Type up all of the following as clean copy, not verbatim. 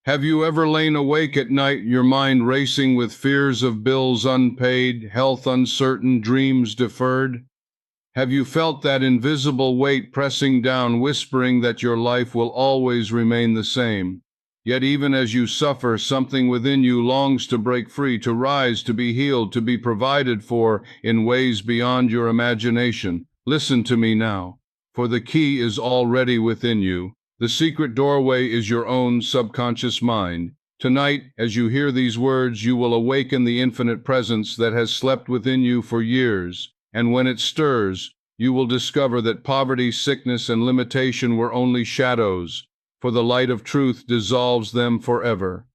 Have you ever lain awake at night, your mind racing with fears of bills unpaid, health uncertain, dreams deferred? Have you felt that invisible weight pressing down, whispering that your life will always remain the same? Yet even as you suffer, something within you longs to break free, to rise, to be healed, to be provided for in ways beyond your imagination. Listen to me now, for the key is already within you. The secret doorway is your own subconscious mind. Tonight, as you hear these words, you will awaken the infinite presence that has slept within you for years. And when it stirs, you will discover that poverty, sickness, and limitation were only shadows, for the light of truth dissolves them forever.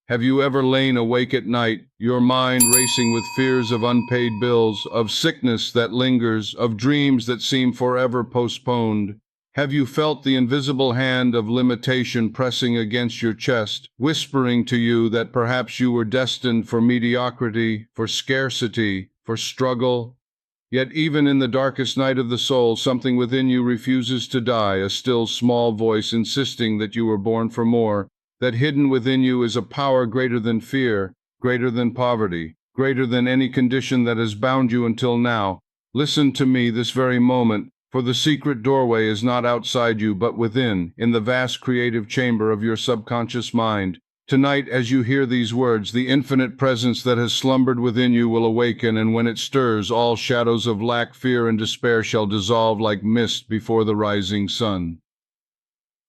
Have you ever lain awake at night, your mind racing with fears of unpaid bills, of sickness that lingers, of dreams that seem forever postponed? Have you felt the invisible hand of limitation pressing against your chest, whispering to you that perhaps you were destined for mediocrity, for scarcity, for struggle? Yet even in the darkest night of the soul, something within you refuses to die, a still small voice insisting that you were born for more, that hidden within you is a power greater than fear, greater than poverty, greater than any condition that has bound you until now. Listen to me this very moment, for the secret doorway is not outside you but within, in the vast creative chamber of your subconscious mind. Tonight, as you hear these words, the infinite presence that has slumbered within you will awaken, and when it stirs, all shadows of lack, fear, and despair shall dissolve like mist before the rising sun.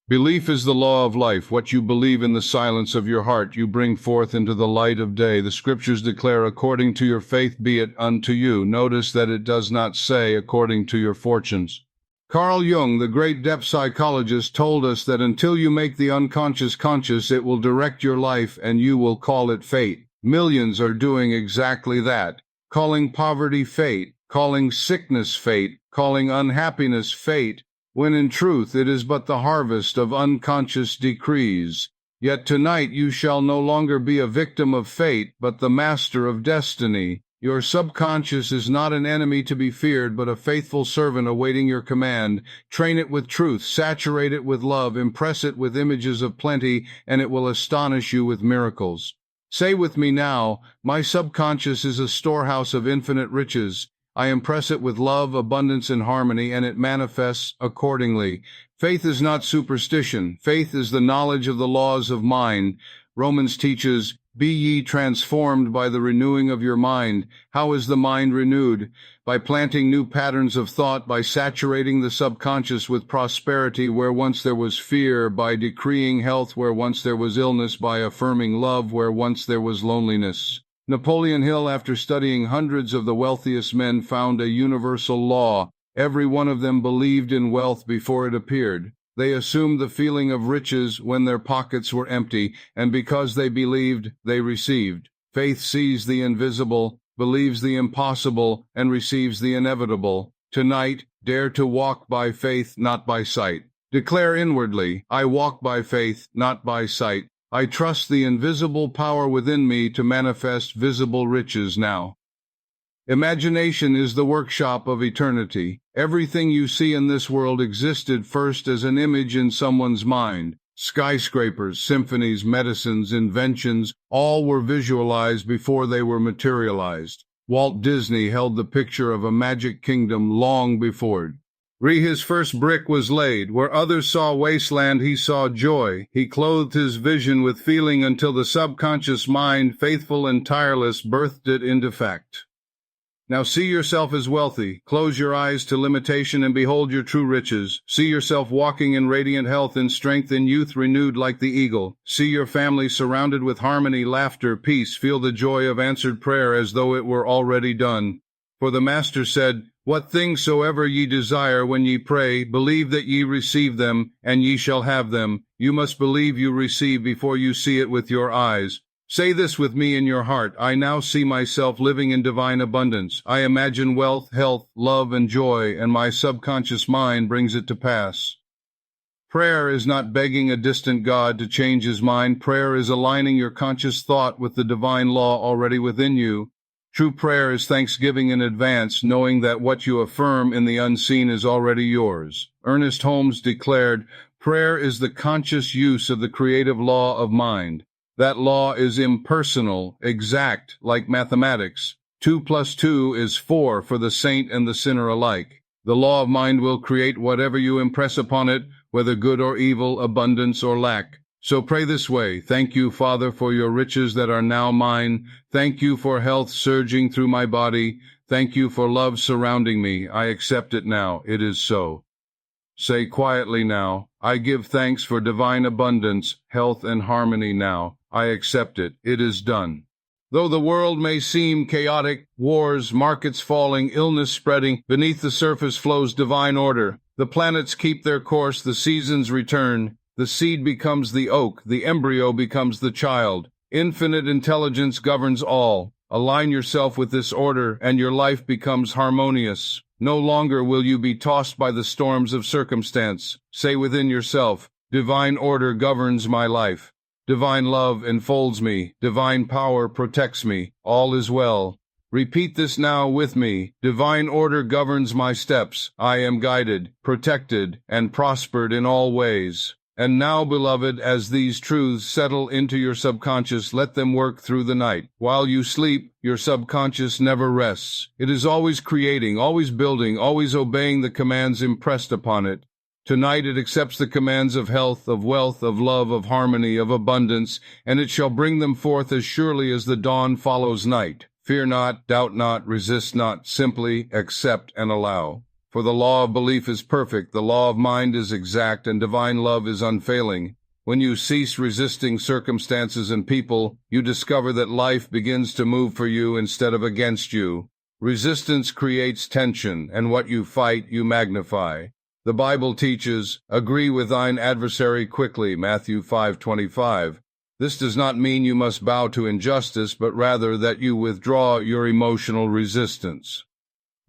Belief is the law of life. What you believe in the silence of your heart, you bring forth into the light of day. The scriptures declare, according to your faith be it unto you. Notice that it does not say, according to your fortunes. Carl Jung, the great depth psychologist, told us that until you make the unconscious conscious, it will direct your life and you will call it fate. Millions are doing exactly that, calling poverty fate, calling sickness fate, calling unhappiness fate, when in truth it is but the harvest of unconscious decrees. Yet tonight you shall no longer be a victim of fate, but the master of destiny. Your subconscious is not an enemy to be feared, but a faithful servant awaiting your command. Train it with truth, saturate it with love, impress it with images of plenty, and it will astonish you with miracles. Say with me now, my subconscious is a storehouse of infinite riches. I impress it with love, abundance, and harmony, and it manifests accordingly. Faith is not superstition. Faith is the knowledge of the laws of mind. Romans teaches, be ye transformed by the renewing of your mind. How is the mind renewed? By planting new patterns of thought, by saturating the subconscious with prosperity where once there was fear, by decreeing health where once there was illness, by affirming love where once there was loneliness. Napoleon Hill, after studying hundreds of the wealthiest men, found a universal law. Every one of them believed in wealth before it appeared. They assumed the feeling of riches when their pockets were empty, and because they believed, they received. Faith sees the invisible, believes the impossible, and receives the inevitable. Tonight, dare to walk by faith, not by sight. Declare inwardly, I walk by faith, not by sight. I trust the invisible power within me to manifest visible riches now. Imagination is the workshop of eternity. Everything you see in this world existed first as an image in someone's mind. Skyscrapers, symphonies, medicines, inventions, all were visualized before they were materialized. Walt Disney held the picture of a magic kingdom long before his first brick was laid. Where others saw wasteland, he saw joy. He clothed his vision with feeling until the subconscious mind, faithful and tireless, birthed it into fact. Now see yourself as wealthy. Close your eyes to limitation and behold your true riches. See yourself walking in radiant health and strength, in youth renewed like the eagle. See your family surrounded with harmony, laughter, peace. Feel the joy of answered prayer as though it were already done. For the Master said, what things soever ye desire when ye pray, believe that ye receive them, and ye shall have them. You must believe you receive before you see it with your eyes. Say this with me in your heart. I now see myself living in divine abundance. I imagine wealth, health, love, and joy, and my subconscious mind brings it to pass. Prayer is not begging a distant God to change his mind. Prayer is aligning your conscious thought with the divine law already within you. True prayer is thanksgiving in advance, knowing that what you affirm in the unseen is already yours. Ernest Holmes declared, Prayer is the conscious use of the creative law of mind. That law is impersonal, exact, like mathematics. 2 plus 2 is 4 for the saint and the sinner alike. The law of mind will create whatever you impress upon it, whether good or evil, abundance or lack. So pray this way: Thank you, Father, for your riches that are now mine. Thank you for health surging through my body. Thank you for love surrounding me. I accept it now. It is so. Say quietly now, I give thanks for divine abundance, health, and harmony now. I accept it. It is done. Though the world may seem chaotic, wars, markets falling, illness spreading, beneath the surface flows divine order. The planets keep their course, the seasons return. The seed becomes the oak, the embryo becomes the child. Infinite intelligence governs all. Align yourself with this order, and your life becomes harmonious. No longer will you be tossed by the storms of circumstance. Say within yourself, divine order governs my life. Divine love enfolds me. Divine power protects me. All is well. Repeat this now with me. Divine order governs my steps. I am guided, protected, and prospered in all ways. And now, beloved, as these truths settle into your subconscious, let them work through the night. While you sleep, your subconscious never rests. It is always creating, always building, always obeying the commands impressed upon it. Tonight it accepts the commands of health, of wealth, of love, of harmony, of abundance, and it shall bring them forth as surely as the dawn follows night. Fear not, doubt not, resist not, simply accept and allow. For the law of belief is perfect, the law of mind is exact, and divine love is unfailing. When you cease resisting circumstances and people, you discover that life begins to move for you instead of against you. Resistance creates tension, and what you fight, you magnify. The Bible teaches, agree with thine adversary quickly, Matthew 5:25. This does not mean you must bow to injustice, but rather that you withdraw your emotional resistance.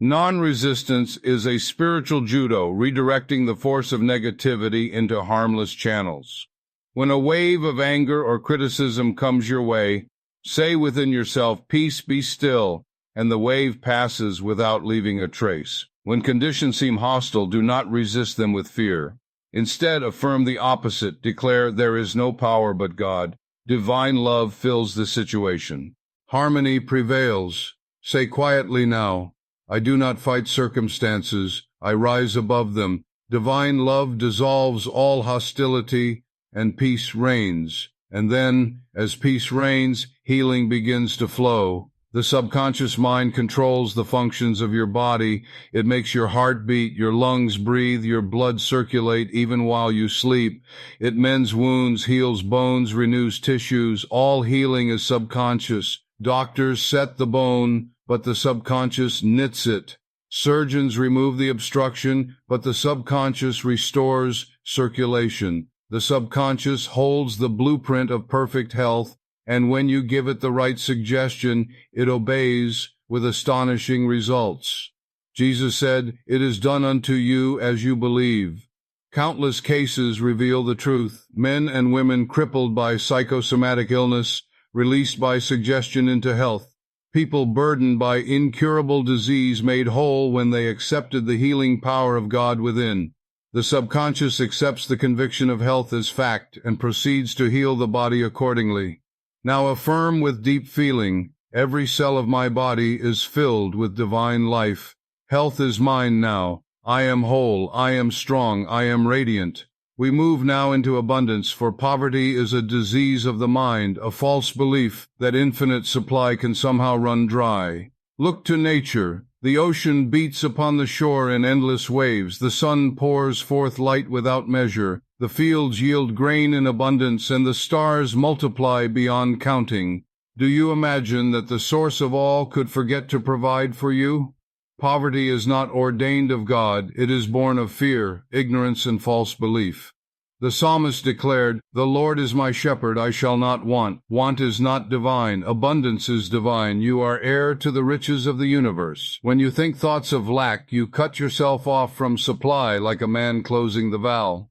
Non-resistance is a spiritual judo, redirecting the force of negativity into harmless channels. When a wave of anger or criticism comes your way, say within yourself, peace, be still, and the wave passes without leaving a trace. When conditions seem hostile, do not resist them with fear. Instead, affirm the opposite. Declare, there is no power but God. Divine love fills the situation. Harmony prevails. Say quietly now, I do not fight circumstances. I rise above them. Divine love dissolves all hostility, and peace reigns. And then, as peace reigns, healing begins to flow. The subconscious mind controls the functions of your body. It makes your heart beat, your lungs breathe, your blood circulate even while you sleep. It mends wounds, heals bones, renews tissues. All healing is subconscious. Doctors set the bone, but the subconscious knits it. Surgeons remove the obstruction, but the subconscious restores circulation. The subconscious holds the blueprint of perfect health, and when you give it the right suggestion, it obeys with astonishing results. Jesus said, "It is done unto you as you believe." Countless cases reveal the truth. Men and women crippled by psychosomatic illness, released by suggestion into health. People burdened by incurable disease made whole when they accepted the healing power of God within. The subconscious accepts the conviction of health as fact and proceeds to heal the body accordingly. Now affirm with deep feeling, every cell of my body is filled with divine life. Health is mine now. I am whole. I am strong. I am radiant. We move now into abundance, for poverty is a disease of the mind, a false belief that infinite supply can somehow run dry. Look to nature. The ocean beats upon the shore in endless waves. The sun pours forth light without measure. The fields yield grain in abundance, and the stars multiply beyond counting. Do you imagine that the source of all could forget to provide for you? Poverty is not ordained of God. It is born of fear, ignorance, and false belief. The psalmist declared, "The Lord is my shepherd, I shall not want. Want is not divine. Abundance is divine. You are heir to the riches of the universe." When you think thoughts of lack, you cut yourself off from supply like a man closing the valve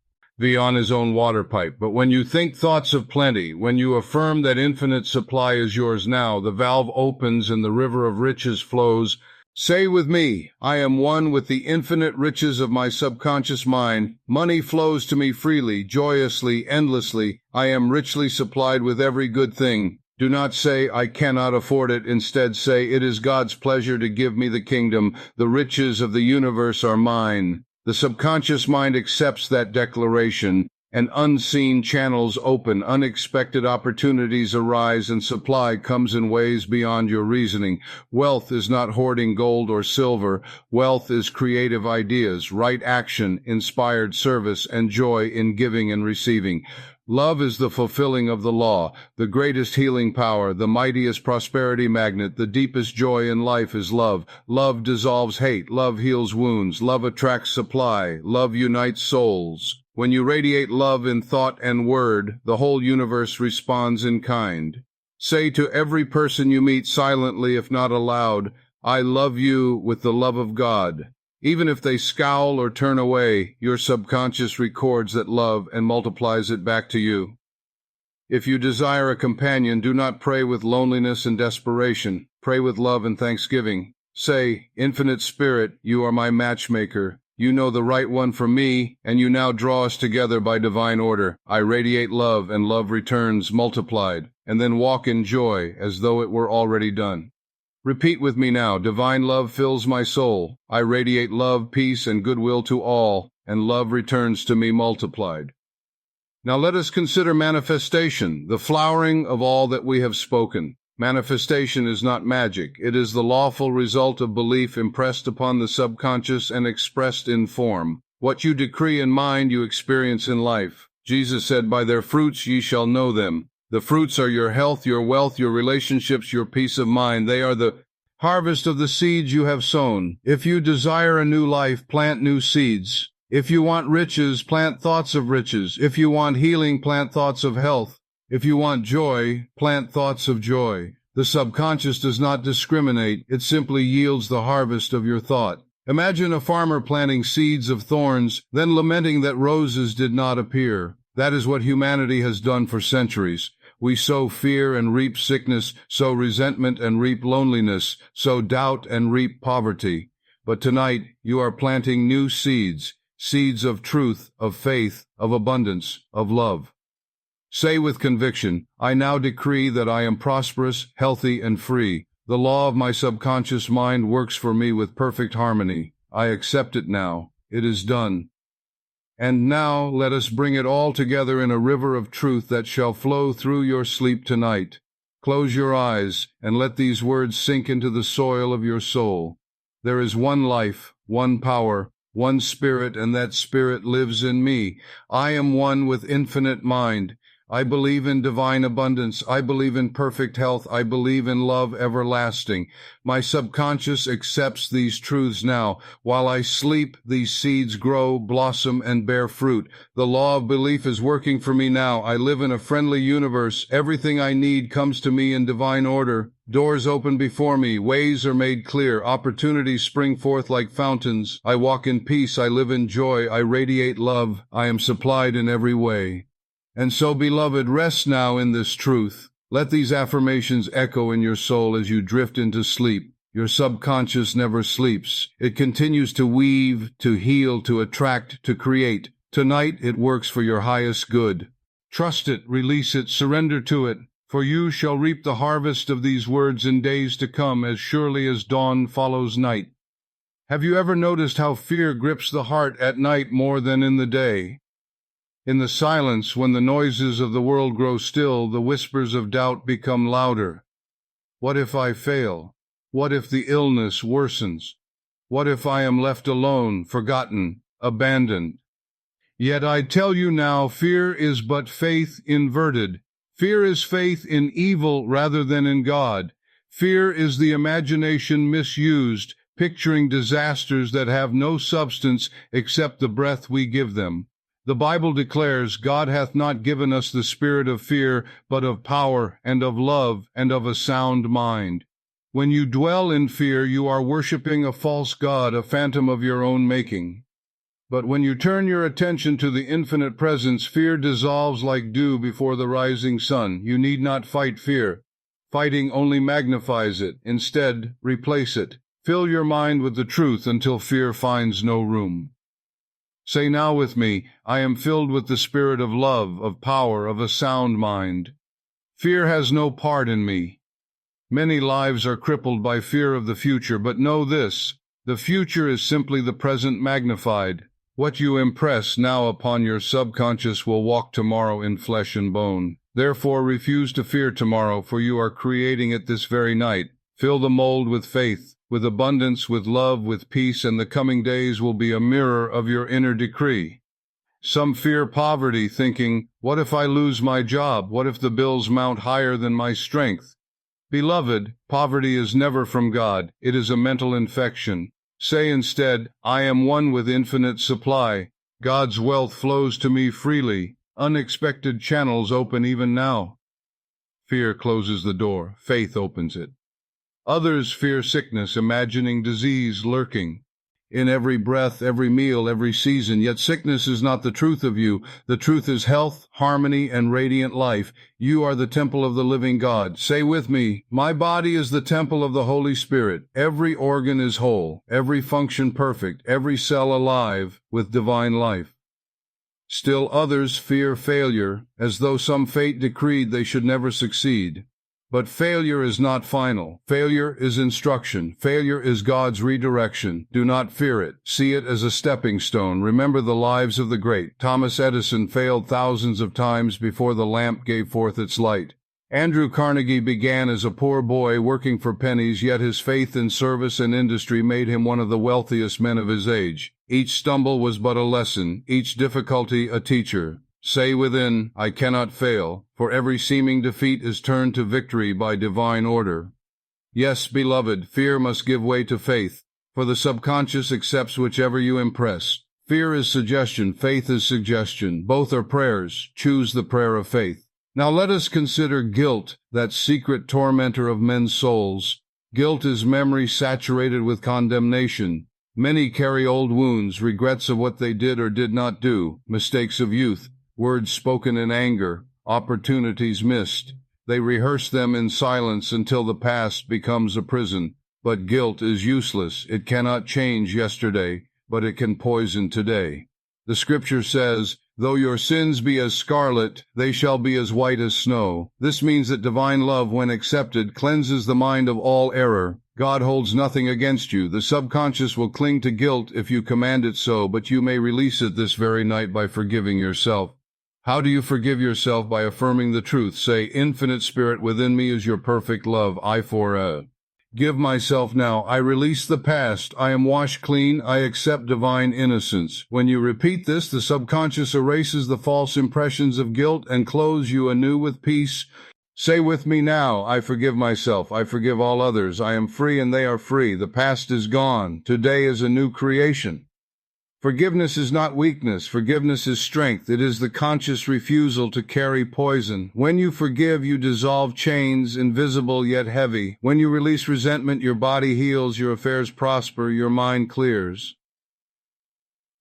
on his own water pipe. But when you think thoughts of plenty, when you affirm that infinite supply is yours now, the valve opens and the river of riches flows Say with me, I am one with the infinite riches of my subconscious mind. Money flows to me freely, joyously, endlessly. I am richly supplied with every good thing. Do not say, I cannot afford it. Instead say, it is God's pleasure to give me the kingdom. The riches of the universe are mine. The subconscious mind accepts that declaration, and unseen channels open, unexpected opportunities arise, and supply comes in ways beyond your reasoning. Wealth is not hoarding gold or silver. Wealth is creative ideas, right action, inspired service, and joy in giving and receiving. Love is the fulfilling of the law, the greatest healing power, the mightiest prosperity magnet. The deepest joy in life is love. Love dissolves hate. Love heals wounds. Love attracts supply. Love unites souls. When you radiate love in thought and word, the whole universe responds in kind. Say to every person you meet silently, if not aloud, I love you with the love of God. Even if they scowl or turn away, your subconscious records that love and multiplies it back to you. If you desire a companion, do not pray with loneliness and desperation. Pray with love and thanksgiving. Say, Infinite Spirit, you are my matchmaker. You know the right one for me, and you now draw us together by divine order. I radiate love, and love returns multiplied, and then walk in joy as though it were already done. Repeat with me now, divine love fills my soul. I radiate love, peace, and goodwill to all, and love returns to me multiplied. Now let us consider manifestation, the flowering of all that we have spoken. Manifestation is not magic. It is the lawful result of belief impressed upon the subconscious and expressed in form. What you decree in mind, you experience in life. Jesus said, by their fruits ye shall know them. The fruits are your health, your wealth, your relationships, your peace of mind. They are the harvest of the seeds you have sown. If you desire a new life, plant new seeds. If you want riches, plant thoughts of riches. If you want healing, plant thoughts of health. If you want joy, plant thoughts of joy. The subconscious does not discriminate. It simply yields the harvest of your thought. Imagine a farmer planting seeds of thorns, then lamenting that roses did not appear. That is what humanity has done for centuries. We sow fear and reap sickness, sow resentment and reap loneliness, sow doubt and reap poverty. But tonight you are planting new seeds, seeds of truth, of faith, of abundance, of love. Say with conviction, I now decree that I am prosperous, healthy, and free. The law of my subconscious mind works for me with perfect harmony. I accept it now. It is done. And now let us bring it all together in a river of truth that shall flow through your sleep tonight. Close your eyes and let these words sink into the soil of your soul. There is one life, one power, one spirit, and that spirit lives in me. I am one with infinite mind. I believe in divine abundance. I believe in perfect health. I believe in love everlasting. My subconscious accepts these truths now. While I sleep, these seeds grow, blossom, and bear fruit. The law of belief is working for me now. I live in a friendly universe. Everything I need comes to me in divine order. Doors open before me. Ways are made clear. Opportunities spring forth like fountains. I walk in peace. I live in joy. I radiate love. I am supplied in every way. And so, beloved, rest now in this truth. Let these affirmations echo in your soul as you drift into sleep. Your subconscious never sleeps. It continues to weave, to heal, to attract, to create. Tonight it works for your highest good. Trust it, release it, surrender to it, for you shall reap the harvest of these words in days to come as surely as dawn follows night. Have you ever noticed how fear grips the heart at night more than in the day? In the silence, when the noises of the world grow still, the whispers of doubt become louder. What if I fail? What if the illness worsens? What if I am left alone, forgotten, abandoned? Yet I tell you now, fear is but faith inverted. Fear is faith in evil rather than in God. Fear is the imagination misused, picturing disasters that have no substance except the breath we give them. The Bible declares, God hath not given us the spirit of fear, but of power and of love and of a sound mind. When you dwell in fear, you are worshiping a false god, a phantom of your own making. But when you turn your attention to the infinite presence, fear dissolves like dew before the rising sun. You need not fight fear. Fighting only magnifies it. Instead, replace it. Fill your mind with the truth until fear finds no room. Say now with me, I am filled with the spirit of love, of power, of a sound mind. Fear has no part in me. Many lives are crippled by fear of the future, but know this, the future is simply the present magnified. What you impress now upon your subconscious will walk tomorrow in flesh and bone. Therefore refuse to fear tomorrow, for you are creating it this very night. Fill the mold with faith, with abundance, with love, with peace, and the coming days will be a mirror of your inner decree. Some fear poverty, thinking, what if I lose my job? What if the bills mount higher than my strength? Beloved, poverty is never from God. It is a mental infection. Say instead, I am one with infinite supply. God's wealth flows to me freely. Unexpected channels open even now. Fear closes the door. Faith opens it. Others fear sickness, imagining disease lurking in every breath, every meal, every season. Yet sickness is not the truth of you. The truth is health, harmony, and radiant life. You are the temple of the living God. Say with me, my body is the temple of the Holy Spirit. Every organ is whole, every function perfect, every cell alive with divine life. Still others fear failure, as though some fate decreed they should never succeed. But failure is not final. Failure is instruction. Failure is God's redirection. Do not fear it. See it as a stepping stone. Remember the lives of the great. Thomas Edison failed thousands of times before the lamp gave forth its light. Andrew Carnegie began as a poor boy working for pennies, yet his faith in service and industry made him one of the wealthiest men of his age. Each stumble was but a lesson, each difficulty a teacher. Say within, I cannot fail, for every seeming defeat is turned to victory by divine order. Yes, beloved, fear must give way to faith, for the subconscious accepts whichever you impress. Fear is suggestion, faith is suggestion. Both are prayers. Choose the prayer of faith. Now let us consider guilt, that secret tormentor of men's souls. Guilt is memory saturated with condemnation. Many carry old wounds, regrets of what they did or did not do, mistakes of youth, words spoken in anger, opportunities missed. They rehearse them in silence until the past becomes a prison. But guilt is useless. It cannot change yesterday, but it can poison today. The scripture says, though your sins be as scarlet, they shall be as white as snow. This means that divine love, when accepted, cleanses the mind of all error. God holds nothing against you. The subconscious will cling to guilt if you command it so, but you may release it this very night by forgiving yourself. How do you forgive yourself? By affirming the truth. Say, Infinite Spirit within me is your perfect love. I give myself now. I release the past. I am washed clean. I accept divine innocence. When you repeat this, the subconscious erases the false impressions of guilt and clothes you anew with peace. Say with me now, I forgive myself. I forgive all others. I am free and they are free. The past is gone. Today is a new creation. Forgiveness is not weakness. Forgiveness is strength. It is the conscious refusal to carry poison. When you forgive, you dissolve chains, invisible yet heavy. When you release resentment, your body heals, your affairs prosper, your mind clears.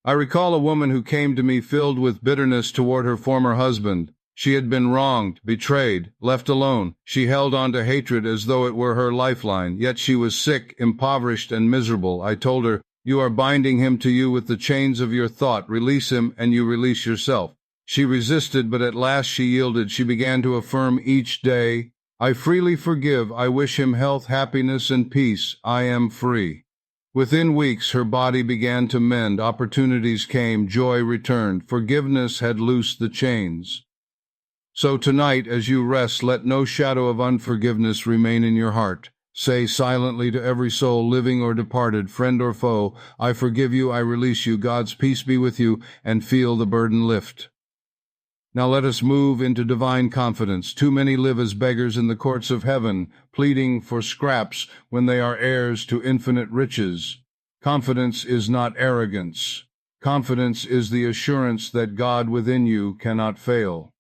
I recall a woman who came to me filled with bitterness toward her former husband. She had been wronged, betrayed, left alone. She held on to hatred as though it were her lifeline, yet she was sick, impoverished, and miserable. I told her, you are binding him to you with the chains of your thought. Release him, and you release yourself. She resisted, but at last she yielded. She began to affirm each day, I freely forgive. I wish him health, happiness, and peace. I am free. Within weeks, her body began to mend. Opportunities came. Joy returned. Forgiveness had loosed the chains. So tonight, as you rest, let no shadow of unforgiveness remain in your heart. Say silently to every soul, living or departed, friend or foe, I forgive you, I release you, God's peace be with you, and feel the burden lift. Now let us move into divine confidence. Too many live as beggars in the courts of heaven, pleading for scraps when they are heirs to infinite riches. Confidence is not arrogance. Confidence is the assurance that God within you cannot fail.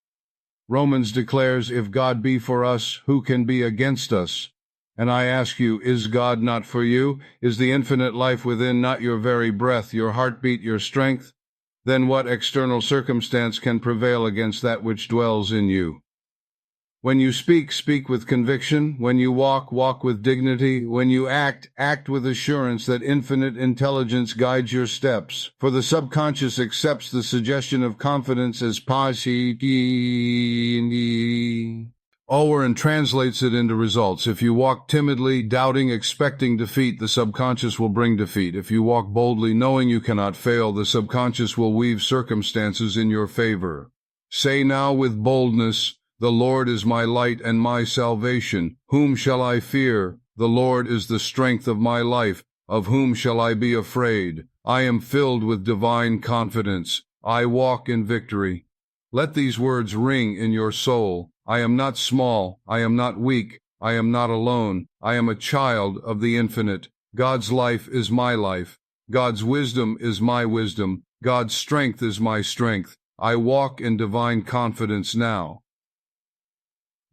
Romans declares, if God be for us, who can be against us? And I ask you, is God not for you? Is the infinite life within not your very breath, your heartbeat, your strength? Then what external circumstance can prevail against that which dwells in you? When you speak, speak with conviction. When you walk, walk with dignity. When you act, act with assurance that infinite intelligence guides your steps. For the subconscious accepts the suggestion of confidence as positive, and translates it into results. If you walk timidly, doubting, expecting defeat, the subconscious will bring defeat. If you walk boldly, knowing you cannot fail, the subconscious will weave circumstances in your favor. Say now with boldness, "The Lord is my light and my salvation. Whom shall I fear? The Lord is the strength of my life. Of whom shall I be afraid? I am filled with divine confidence. I walk in victory." Let these words ring in your soul. I am not small. I am not weak. I am not alone. I am a child of the infinite. God's life is my life. God's wisdom is my wisdom. God's strength is my strength. I walk in divine confidence now.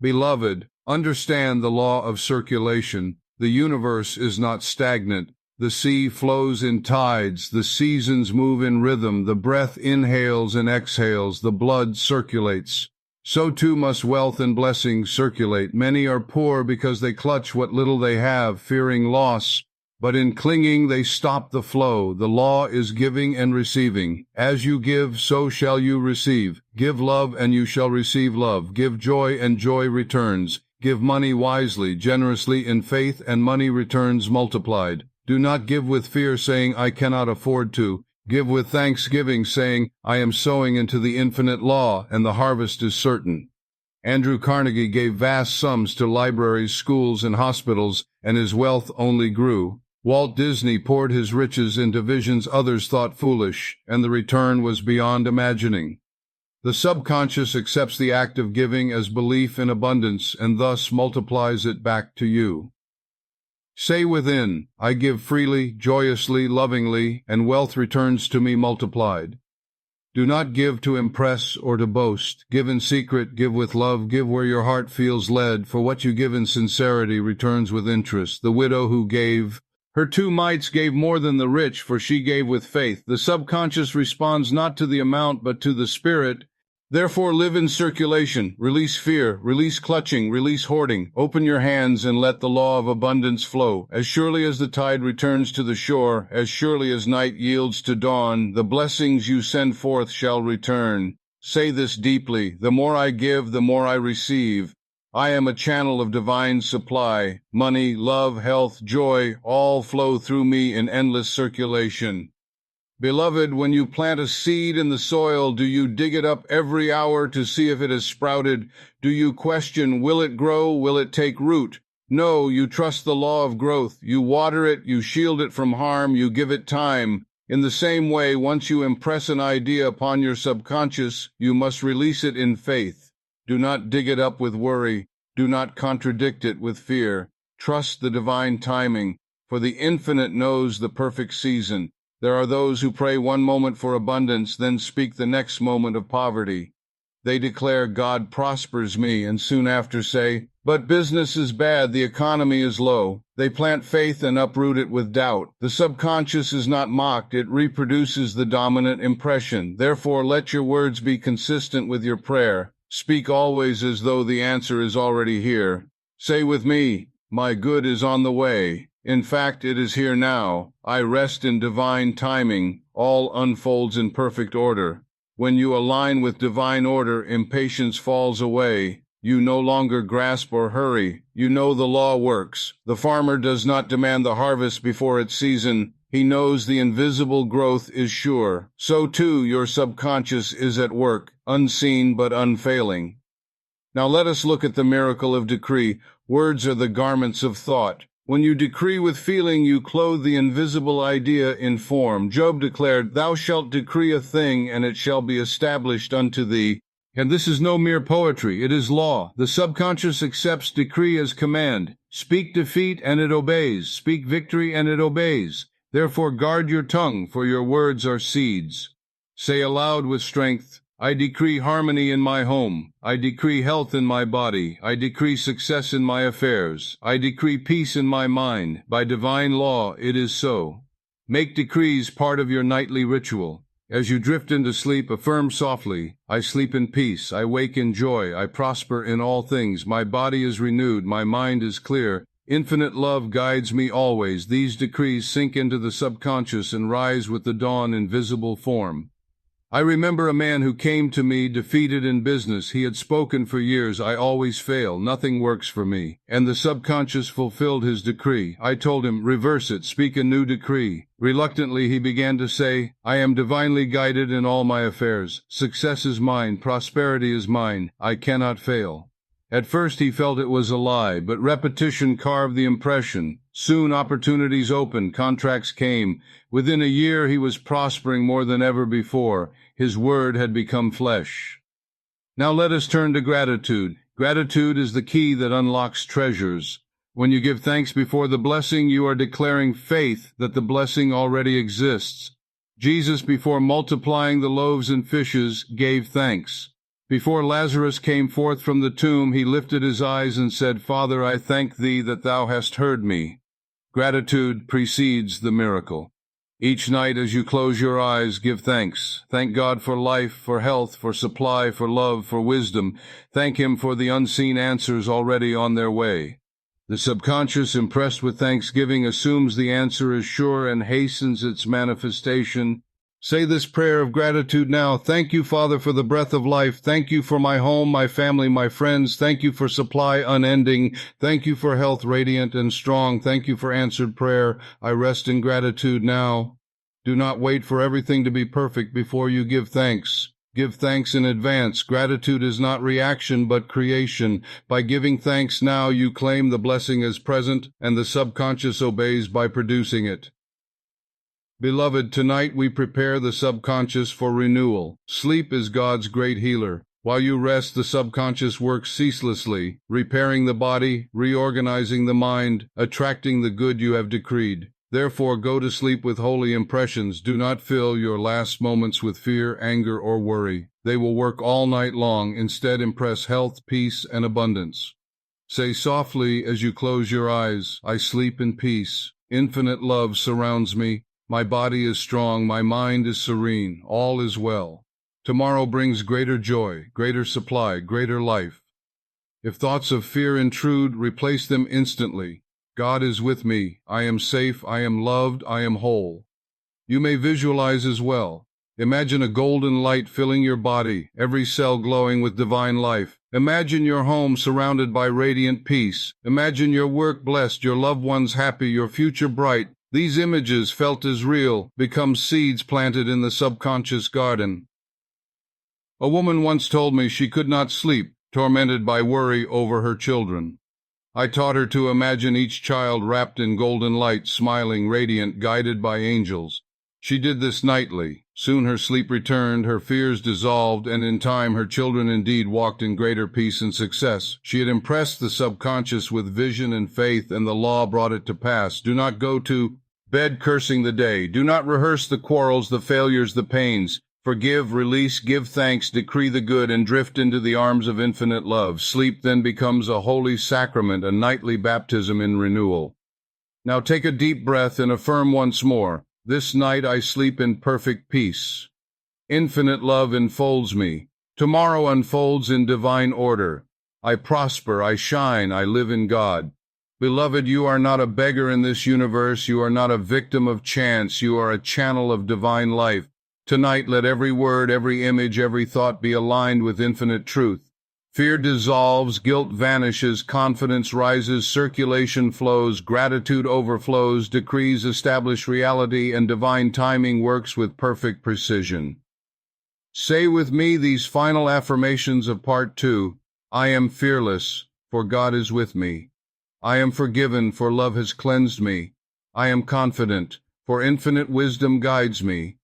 Beloved, understand the law of circulation. The universe is not stagnant. The sea flows in tides. The seasons move in rhythm. The breath inhales and exhales. The blood circulates. So too must wealth and blessings circulate. Many are poor because they clutch what little they have, fearing loss. But in clinging they stop the flow. The law is giving and receiving. As you give, so shall you receive. Give love, and you shall receive love. Give joy, and joy returns. Give money wisely, generously, in faith, and money returns multiplied. Do not give with fear, saying, "I cannot afford to." Give with thanksgiving, saying, "I am sowing into the infinite law, and the harvest is certain." Andrew Carnegie gave vast sums to libraries, schools, and hospitals, and his wealth only grew. Walt Disney poured his riches into visions others thought foolish, and the return was beyond imagining. The subconscious accepts the act of giving as belief in abundance, and thus multiplies it back to you. Say within, "I give freely, joyously, lovingly, and wealth returns to me multiplied." Do not give to impress or to boast. Give in secret, give with love, give where your heart feels led, for what you give in sincerity returns with interest. The widow who gave her 2 mites gave more than the rich, for she gave with faith. The subconscious responds not to the amount, but to the spirit. Therefore live in circulation. Release fear, release clutching, release hoarding. Open your hands and let the law of abundance flow. As surely as the tide returns to the shore, as surely as night yields to dawn, the blessings you send forth shall return. Say this deeply: the more I give, the more I receive. I am a channel of divine supply. Money, love, health, joy, all flow through me in endless circulation. Beloved, when you plant a seed in the soil, do you dig it up every hour to see if it has sprouted? Do you question, will it grow, will it take root? No, you trust the law of growth. You water it, you shield it from harm, you give it time. In the same way, once you impress an idea upon your subconscious, you must release it in faith. Do not dig it up with worry. Do not contradict it with fear. Trust the divine timing, for the infinite knows the perfect season. There are those who pray one moment for abundance, then speak the next moment of poverty. They declare, "God prospers me," and soon after say, "But business is bad, the economy is low." They plant faith and uproot it with doubt. The subconscious is not mocked, it reproduces the dominant impression. Therefore, let your words be consistent with your prayer. Speak always as though the answer is already here. Say with me, "My good is on the way. In fact, it is here now. I rest in divine timing. All unfolds in perfect order." When you align with divine order, impatience falls away. You no longer grasp or hurry. You know the law works. The farmer does not demand the harvest before its season. He knows the invisible growth is sure. So too your subconscious is at work, unseen but unfailing. Now let us look at the miracle of decree. Words are the garments of thought. When you decree with feeling, you clothe the invisible idea in form. Job declared, "Thou shalt decree a thing, and it shall be established unto thee." And this is no mere poetry, it is law. The subconscious accepts decree as command. Speak defeat, and it obeys. Speak victory, and it obeys. Therefore guard your tongue, for your words are seeds. Say aloud with strength, "I decree harmony in my home. I decree health in my body. I decree success in my affairs. I decree peace in my mind. By divine law it is so." Make decrees part of your nightly ritual. As you drift into sleep, affirm softly, I sleep in peace, I wake in joy, I prosper in all things, my body is renewed, my mind is clear, infinite love guides me always. These decrees sink into the subconscious and rise with the dawn in visible form. I remember a man who came to me defeated in business. He had spoken for years, I always fail, nothing works for me. And the subconscious fulfilled his decree. I told him, reverse it, speak a new decree. Reluctantly he began to say, I am divinely guided in all my affairs. Success is mine, prosperity is mine, I cannot fail. At first he felt it was a lie, but repetition carved the impression. Soon opportunities opened, contracts came. Within a year he was prospering more than ever before. His word had become flesh. Now let us turn to gratitude. Gratitude is the key that unlocks treasures. When you give thanks before the blessing, you are declaring faith that the blessing already exists. Jesus, before multiplying the loaves and fishes, gave thanks. Before Lazarus came forth from the tomb, he lifted his eyes and said, Father, I thank thee that thou hast heard me. Gratitude precedes the miracle. Each night as you close your eyes, give thanks. Thank God for life, for health, for supply, for love, for wisdom. Thank Him for the unseen answers already on their way. The subconscious, impressed with thanksgiving, assumes the answer is sure and hastens its manifestation. Say this prayer of gratitude now. Thank you, Father, for the breath of life. Thank you for my home, my family, my friends. Thank you for supply unending. Thank you for health radiant and strong. Thank you for answered prayer. I rest in gratitude now. Do not wait for everything to be perfect before you give thanks. Give thanks in advance. Gratitude is not reaction, but creation. By giving thanks now, you claim the blessing as present, and the subconscious obeys by producing it. Beloved, tonight we prepare the subconscious for renewal. Sleep is God's great healer. While you rest, the subconscious works ceaselessly, repairing the body, reorganizing the mind, attracting the good you have decreed. Therefore, go to sleep with holy impressions. Do not fill your last moments with fear, anger, or worry. They will work all night long. Instead, impress health, peace, and abundance. Say softly as you close your eyes, I sleep in peace. Infinite love surrounds me. My body is strong, my mind is serene, all is well. Tomorrow brings greater joy, greater supply, greater life. If thoughts of fear intrude, replace them instantly. God is with me. I am safe, I am loved, I am whole. You may visualize as well. Imagine a golden light filling your body, every cell glowing with divine life. Imagine your home surrounded by radiant peace. Imagine your work blessed, your loved ones happy, your future bright. These images, felt as real, become seeds planted in the subconscious garden. A woman once told me she could not sleep, tormented by worry over her children. I taught her to imagine each child wrapped in golden light, smiling, radiant, guided by angels. She did this nightly. Soon her sleep returned, her fears dissolved, and in time her children indeed walked in greater peace and success. She had impressed the subconscious with vision and faith, and the law brought it to pass. Do not go to bed cursing the day. Do not rehearse the quarrels, the failures, the pains. Forgive, release, give thanks, decree the good, and drift into the arms of infinite love. Sleep then becomes a holy sacrament, a nightly baptism in renewal. Now take a deep breath and affirm once more, this night I sleep in perfect peace. Infinite love enfolds me. Tomorrow unfolds in divine order. I prosper, I shine, I live in God. Beloved, you are not a beggar in this universe. You are not a victim of chance. You are a channel of divine life. Tonight, let every word, every image, every thought be aligned with infinite truth. Fear dissolves, guilt vanishes, confidence rises, circulation flows, gratitude overflows, decrees establish reality, and divine timing works with perfect precision. Say with me these final affirmations of Part 2. I am fearless, for God is with me. I am forgiven, for love has cleansed me. I am confident, for infinite wisdom guides me.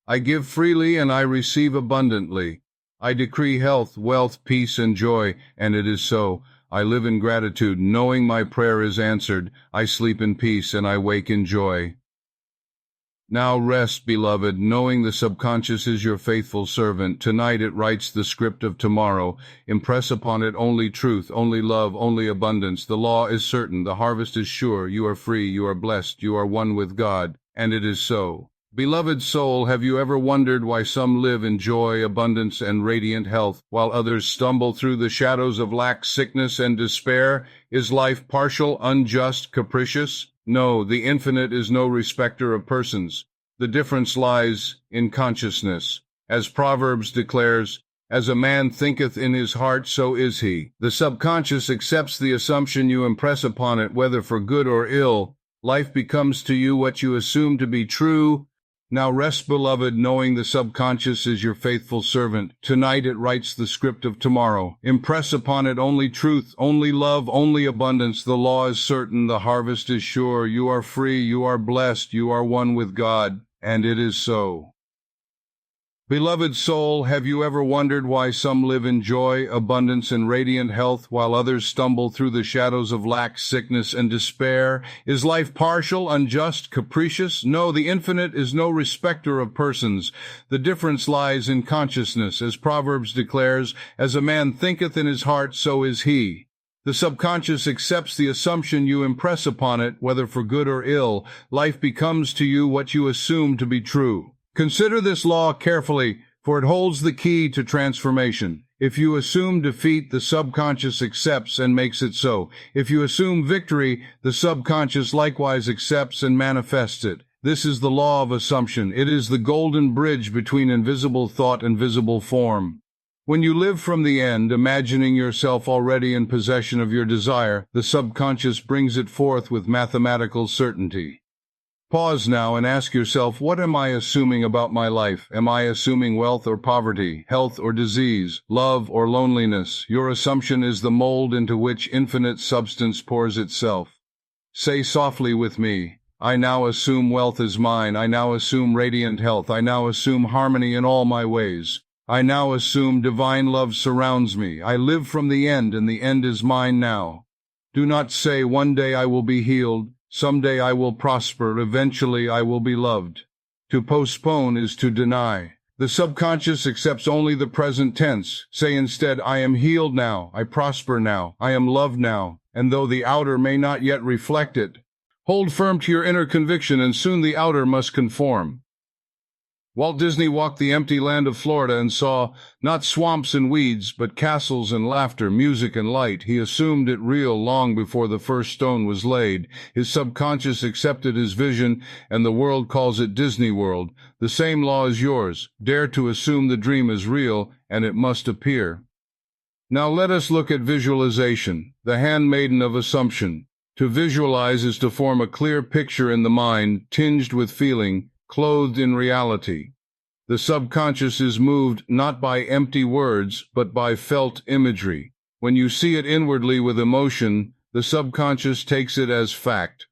I give freely and I receive abundantly. I decree health, wealth, peace, and joy, and it is so. I live in gratitude, knowing my prayer is answered. I sleep in peace and I wake in joy. Now rest, beloved, knowing the subconscious is your faithful servant. Tonight it writes the script of tomorrow. Impress upon it only truth, only love, only abundance. The law is certain, the harvest is sure. You are free, you are blessed, you are one with God, and it is so. Beloved soul, have you ever wondered why some live in joy, abundance, and radiant health, while others stumble through the shadows of lack, sickness, and despair? Is life partial, unjust, capricious? No, the infinite is no respecter of persons. The difference lies in consciousness. As Proverbs declares, as a man thinketh in his heart, so is he. The subconscious accepts the assumption you impress upon it, whether for good or ill. Life becomes to you what you assume to be true. Now rest, beloved, knowing the subconscious is your faithful servant. Tonight it writes the script of tomorrow. Impress upon it only truth, only love, only abundance. The law is certain, the harvest is sure. You are free, you are blessed, you are one with God, and it is so. Beloved soul, have you ever wondered why some live in joy, abundance, and radiant health, while others stumble through the shadows of lack, sickness, and despair? Is life partial, unjust, capricious? No, the infinite is no respecter of persons. The difference lies in consciousness. As Proverbs declares, as a man thinketh in his heart, so is he. The subconscious accepts the assumption you impress upon it, whether for good or ill. Life becomes to you what you assume to be true. Consider this law carefully, for it holds the key to transformation. If you assume defeat, the subconscious accepts and makes it so. If you assume victory, the subconscious likewise accepts and manifests it. This is the law of assumption. It is the golden bridge between invisible thought and visible form. When you live from the end, imagining yourself already in possession of your desire, the subconscious brings it forth with mathematical certainty. Pause now and ask yourself, what am I assuming about my life? Am I assuming wealth or poverty, health or disease, love or loneliness? Your assumption is the mold into which infinite substance pours itself. Say softly with me, I now assume wealth is mine. I now assume radiant health. I now assume harmony in all my ways. I now assume divine love surrounds me. I live from the end, and the end is mine now. Do not say, one day I will be healed. Someday I will prosper, eventually I will be loved. To postpone is to deny. The subconscious accepts only the present tense. Say instead, I am healed now, I prosper now, I am loved now, and though the outer may not yet reflect it, hold firm to your inner conviction, and soon the outer must conform. Walt Disney walked the empty land of Florida and saw not swamps and weeds, but castles and laughter, music and light. He assumed it real long before the first stone was laid. His subconscious accepted his vision, and the world calls it Disney World. The same law is yours. Dare to assume the dream is real, and it must appear. Now let us look at visualization, the handmaiden of assumption. To visualize is to form a clear picture in the mind, tinged with feeling, clothed in reality. The subconscious is moved not by empty words, but by felt imagery. When you see it inwardly with emotion, the subconscious takes it as fact.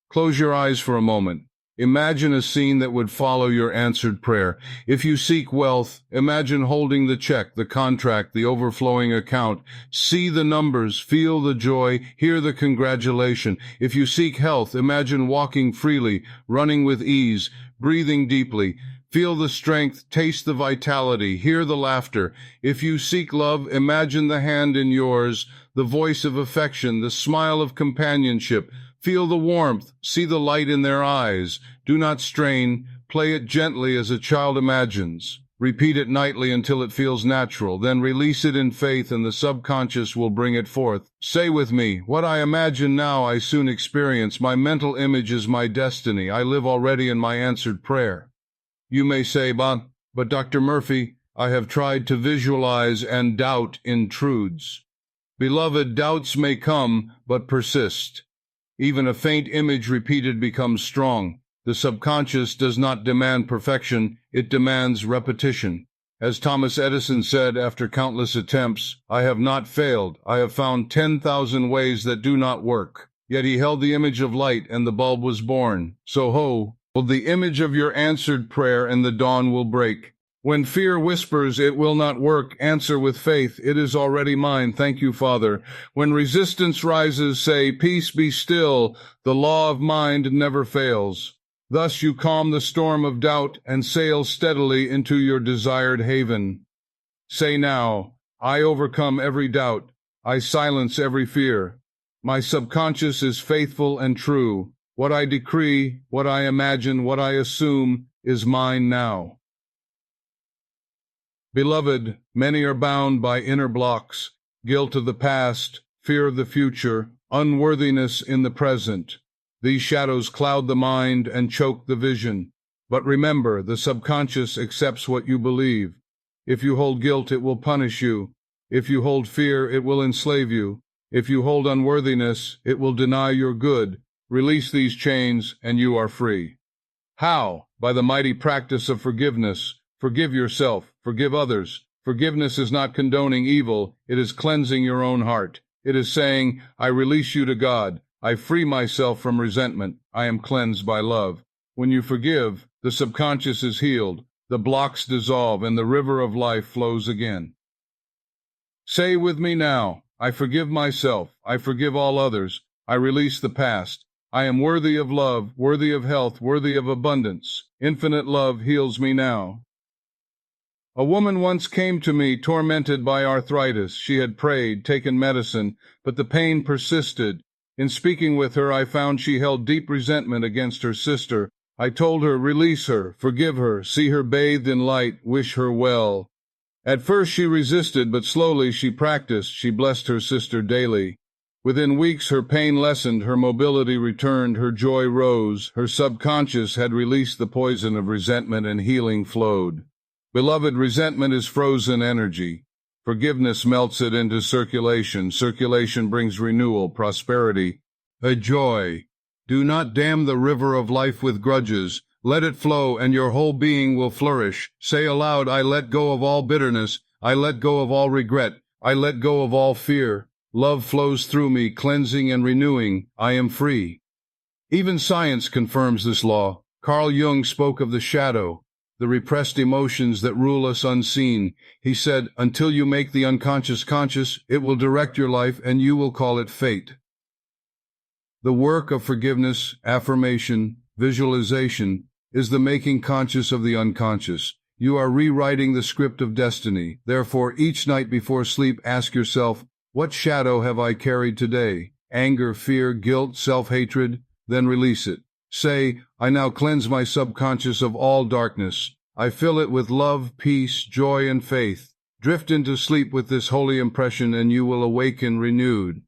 Close your eyes for a moment. Imagine a scene that would follow your answered prayer. If you seek wealth, imagine holding the check, the contract, the overflowing account. See the numbers, feel the joy, hear the congratulation. If you seek health, imagine walking freely, running with ease, breathing deeply. Feel the strength, taste the vitality, hear the laughter. If you seek love, imagine the hand in yours, the voice of affection, the smile of companionship. Feel the warmth, see the light in their eyes. Do not strain, play it gently as a child imagines. Repeat it nightly until it feels natural, then release it in faith and the subconscious will bring it forth. Say with me, what I imagine now I soon experience. My mental image is my destiny. I live already in my answered prayer. You may say, but Dr. Murphy, I have tried to visualize and doubt intrudes. Beloved, doubts may come, but persist. Even a faint image repeated becomes strong. The subconscious does not demand perfection, it demands repetition. As Thomas Edison said after countless attempts, I have not failed. I have found 10,000 ways that do not work. Yet he held the image of light and the bulb was born. So hold the image of your answered prayer and the dawn will break. When fear whispers, it will not work, answer with faith, it is already mine, thank you, Father. When resistance rises, say, peace be still, the law of mind never fails. Thus you calm the storm of doubt and sail steadily into your desired haven. Say now, I overcome every doubt, I silence every fear. My subconscious is faithful and true. What I decree, what I imagine, what I assume, is mine now. Beloved, many are bound by inner blocks, guilt of the past, fear of the future, unworthiness in the present. These shadows cloud the mind and choke the vision. But remember, the subconscious accepts what you believe. If you hold guilt, it will punish you. If you hold fear, it will enslave you. If you hold unworthiness, it will deny your good. Release these chains, and you are free. How? By the mighty practice of forgiveness. Forgive yourself. Forgive others. Forgiveness is not condoning evil. It is cleansing your own heart. It is saying, I release you to God. I free myself from resentment. I am cleansed by love. When you forgive, the subconscious is healed, the blocks dissolve, and the river of life flows again. Say with me now, I forgive myself. I forgive all others. I release the past. I am worthy of love, worthy of health, worthy of abundance. Infinite love heals me now. A woman once came to me tormented by arthritis. She had prayed, taken medicine, but the pain persisted. In speaking with her, I found she held deep resentment against her sister. I told her, release her, forgive her, see her bathed in light, wish her well. At first she resisted, but slowly she practiced. She blessed her sister daily. Within weeks her pain lessened, her mobility returned, her joy rose. Her subconscious had released the poison of resentment, and healing flowed. Beloved, resentment is frozen energy. Forgiveness melts it into circulation. Circulation brings renewal, prosperity, a joy. Do not dam the river of life with grudges. Let it flow, and your whole being will flourish. Say aloud, I let go of all bitterness. I let go of all regret. I let go of all fear. Love flows through me, cleansing and renewing. I am free. Even science confirms this law. Carl Jung spoke of the shadow, the repressed emotions that rule us unseen. He said, until you make the unconscious conscious, it will direct your life, and you will call it fate. The work of forgiveness, affirmation, visualization, is the making conscious of the unconscious. You are rewriting the script of destiny. Therefore, each night before sleep, ask yourself, what shadow have I carried today? Anger, fear, guilt, self-hatred? Then release it. Say, I now cleanse my subconscious of all darkness. I fill it with love, peace, joy, and faith. Drift into sleep with this holy impression, and you will awaken renewed.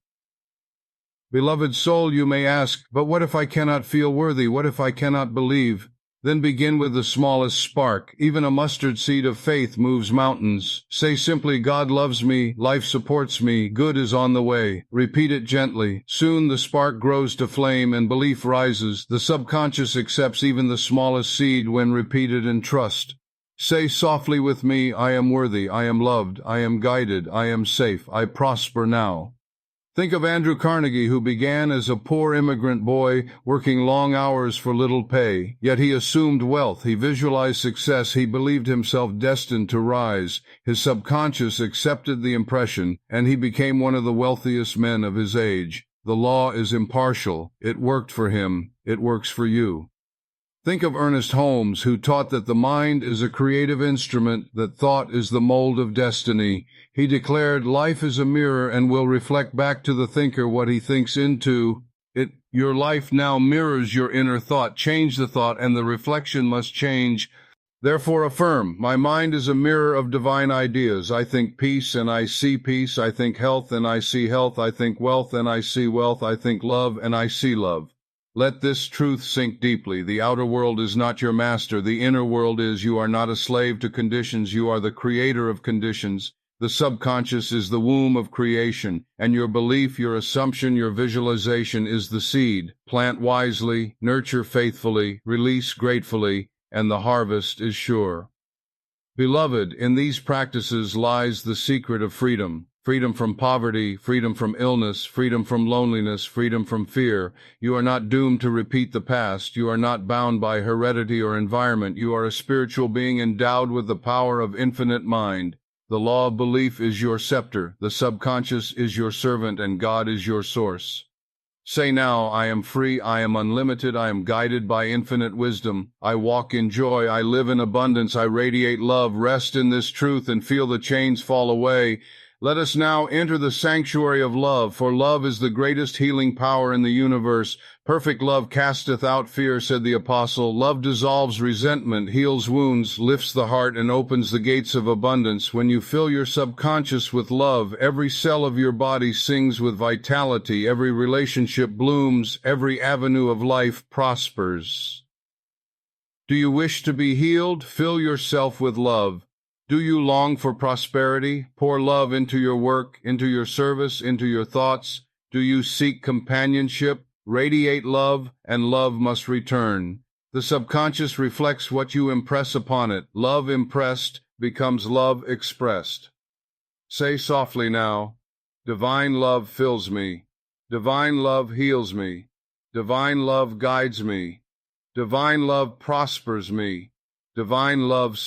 Beloved soul, you may ask, but what if I cannot feel worthy? What if I cannot believe? Then begin with the smallest spark. Even a mustard seed of faith moves mountains. Say simply, God loves me, life supports me, good is on the way. Repeat it gently. Soon the spark grows to flame and belief rises. The subconscious accepts even the smallest seed when repeated in trust. Say softly with me, I am worthy, I am loved, I am guided, I am safe, I prosper now. Think of Andrew Carnegie, who began as a poor immigrant boy, working long hours for little pay. Yet he assumed wealth, he visualized success, he believed himself destined to rise. His subconscious accepted the impression, and he became one of the wealthiest men of his age. The law is impartial. It worked for him. It works for you. Think of Ernest Holmes, who taught that the mind is a creative instrument, that thought is the mold of destiny. He declared, life is a mirror and will reflect back to the thinker what he thinks into it. Your life now mirrors your inner thought. Change the thought, and the reflection must change. Therefore affirm, my mind is a mirror of divine ideas. I think peace and I see peace. I think health and I see health. I think wealth and I see wealth. I think love and I see love. Let this truth sink deeply. The outer world is not your master. The inner world is. You are not a slave to conditions. You are the creator of conditions. The subconscious is the womb of creation, and your belief, your assumption, your visualization is the seed. Plant wisely, nurture faithfully, release gratefully, and the harvest is sure. Beloved, in these practices lies the secret of freedom. Freedom from poverty, freedom from illness, freedom from loneliness, freedom from fear. You are not doomed to repeat the past. You are not bound by heredity or environment. You are a spiritual being endowed with the power of infinite mind. The law of belief is your scepter. The subconscious is your servant, and God is your source. Say now, I am free, I am unlimited, I am guided by infinite wisdom. I walk in joy, I live in abundance, I radiate love. Rest in this truth and feel the chains fall away. Let us now enter the sanctuary of love, for love is the greatest healing power in the universe. Perfect love casteth out fear, said the apostle. Love dissolves resentment, heals wounds, lifts the heart, and opens the gates of abundance. When you fill your subconscious with love, every cell of your body sings with vitality, every relationship blooms, every avenue of life prospers. Do you wish to be healed? Fill yourself with love. Do you long for prosperity? Pour love into your work, into your service, into your thoughts. Do you seek companionship? Radiate love, and love must return. The subconscious reflects what you impress upon it. Love impressed becomes love expressed. Say softly now, divine love fills me. Divine love heals me. Divine love guides me. Divine love prospers me. Divine love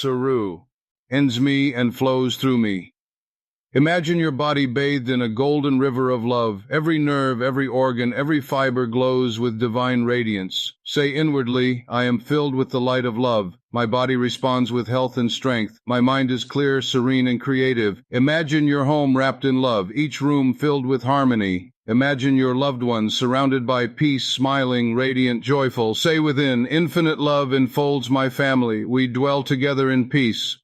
ends me and flows through me. Imagine your body bathed in a golden river of love. Every nerve, every organ, every fiber glows with divine radiance. Say inwardly, I am filled with the light of love. My body responds with health and strength. My mind is clear, serene, and creative. Imagine your home wrapped in love, each room filled with harmony. Imagine your loved ones surrounded by peace, smiling, radiant, joyful. Say within, infinite love enfolds my family. We dwell together in peace.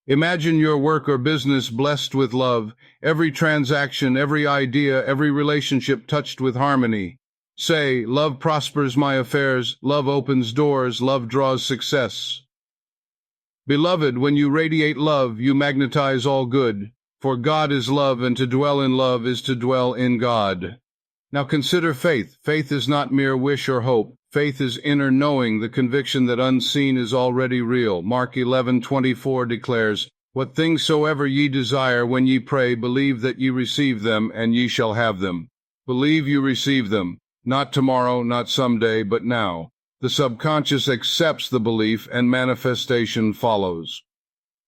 Imagine your work or business blessed with love, every transaction, every idea, every relationship touched with harmony. Say, love prospers my affairs, love opens doors, love draws success. Beloved, when you radiate love, you magnetize all good. For God is love, and to dwell in love is to dwell in God. Now consider faith. Faith is not mere wish or hope. Faith is inner knowing, the conviction that unseen is already real. Mark 11:24 declares, What things soever ye desire when ye pray, believe that ye receive them, and ye shall have them. Believe you receive them. Not tomorrow, not someday, but now. The subconscious accepts the belief, and manifestation follows.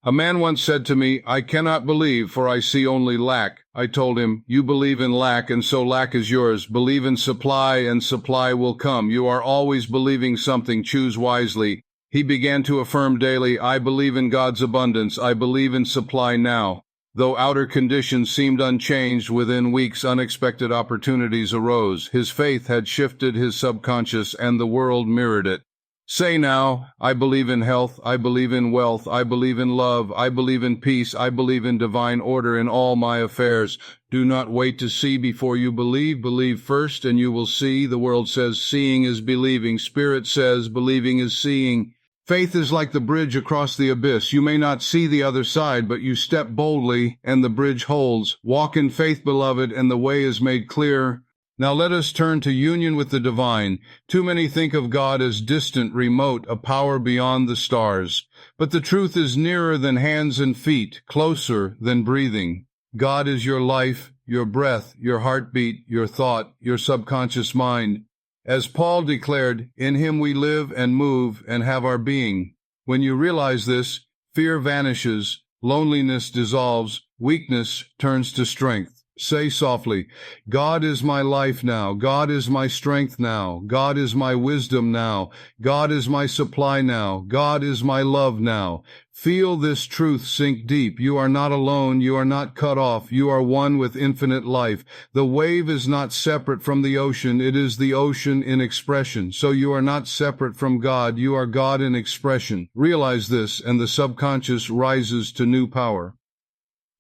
A man once said to me, I cannot believe, for I see only lack. I told him, you believe in lack, and so lack is yours. Believe in supply, and supply will come. You are always believing something. Choose wisely. He began to affirm daily, I believe in God's abundance. I believe in supply now. Though outer conditions seemed unchanged, within weeks unexpected opportunities arose. His faith had shifted his subconscious, and the world mirrored it. Say now, I believe in health, I believe in wealth, I believe in love, I believe in peace, I believe in divine order in all my affairs. Do not wait to see before you believe. Believe first and you will see. The world says seeing is believing. Spirit says believing is seeing. Faith is like the bridge across the abyss. You may not see the other side, but you step boldly and the bridge holds. Walk in faith, beloved, and the way is made clear. Now let us turn to union with the divine. Too many think of God as distant, remote, a power beyond the stars. But the truth is nearer than hands and feet, closer than breathing. God is your life, your breath, your heartbeat, your thought, your subconscious mind. As Paul declared, in him we live and move and have our being. When you realize this, fear vanishes, loneliness dissolves, weakness turns to strength. Say softly, God is my life now. God is my strength now. God is my wisdom now. God is my supply now. God is my love now. Feel this truth sink deep. You are not alone. You are not cut off. You are one with infinite life. The wave is not separate from the ocean. It is the ocean in expression. So you are not separate from God. You are God in expression. Realize this, and the subconscious rises to new power.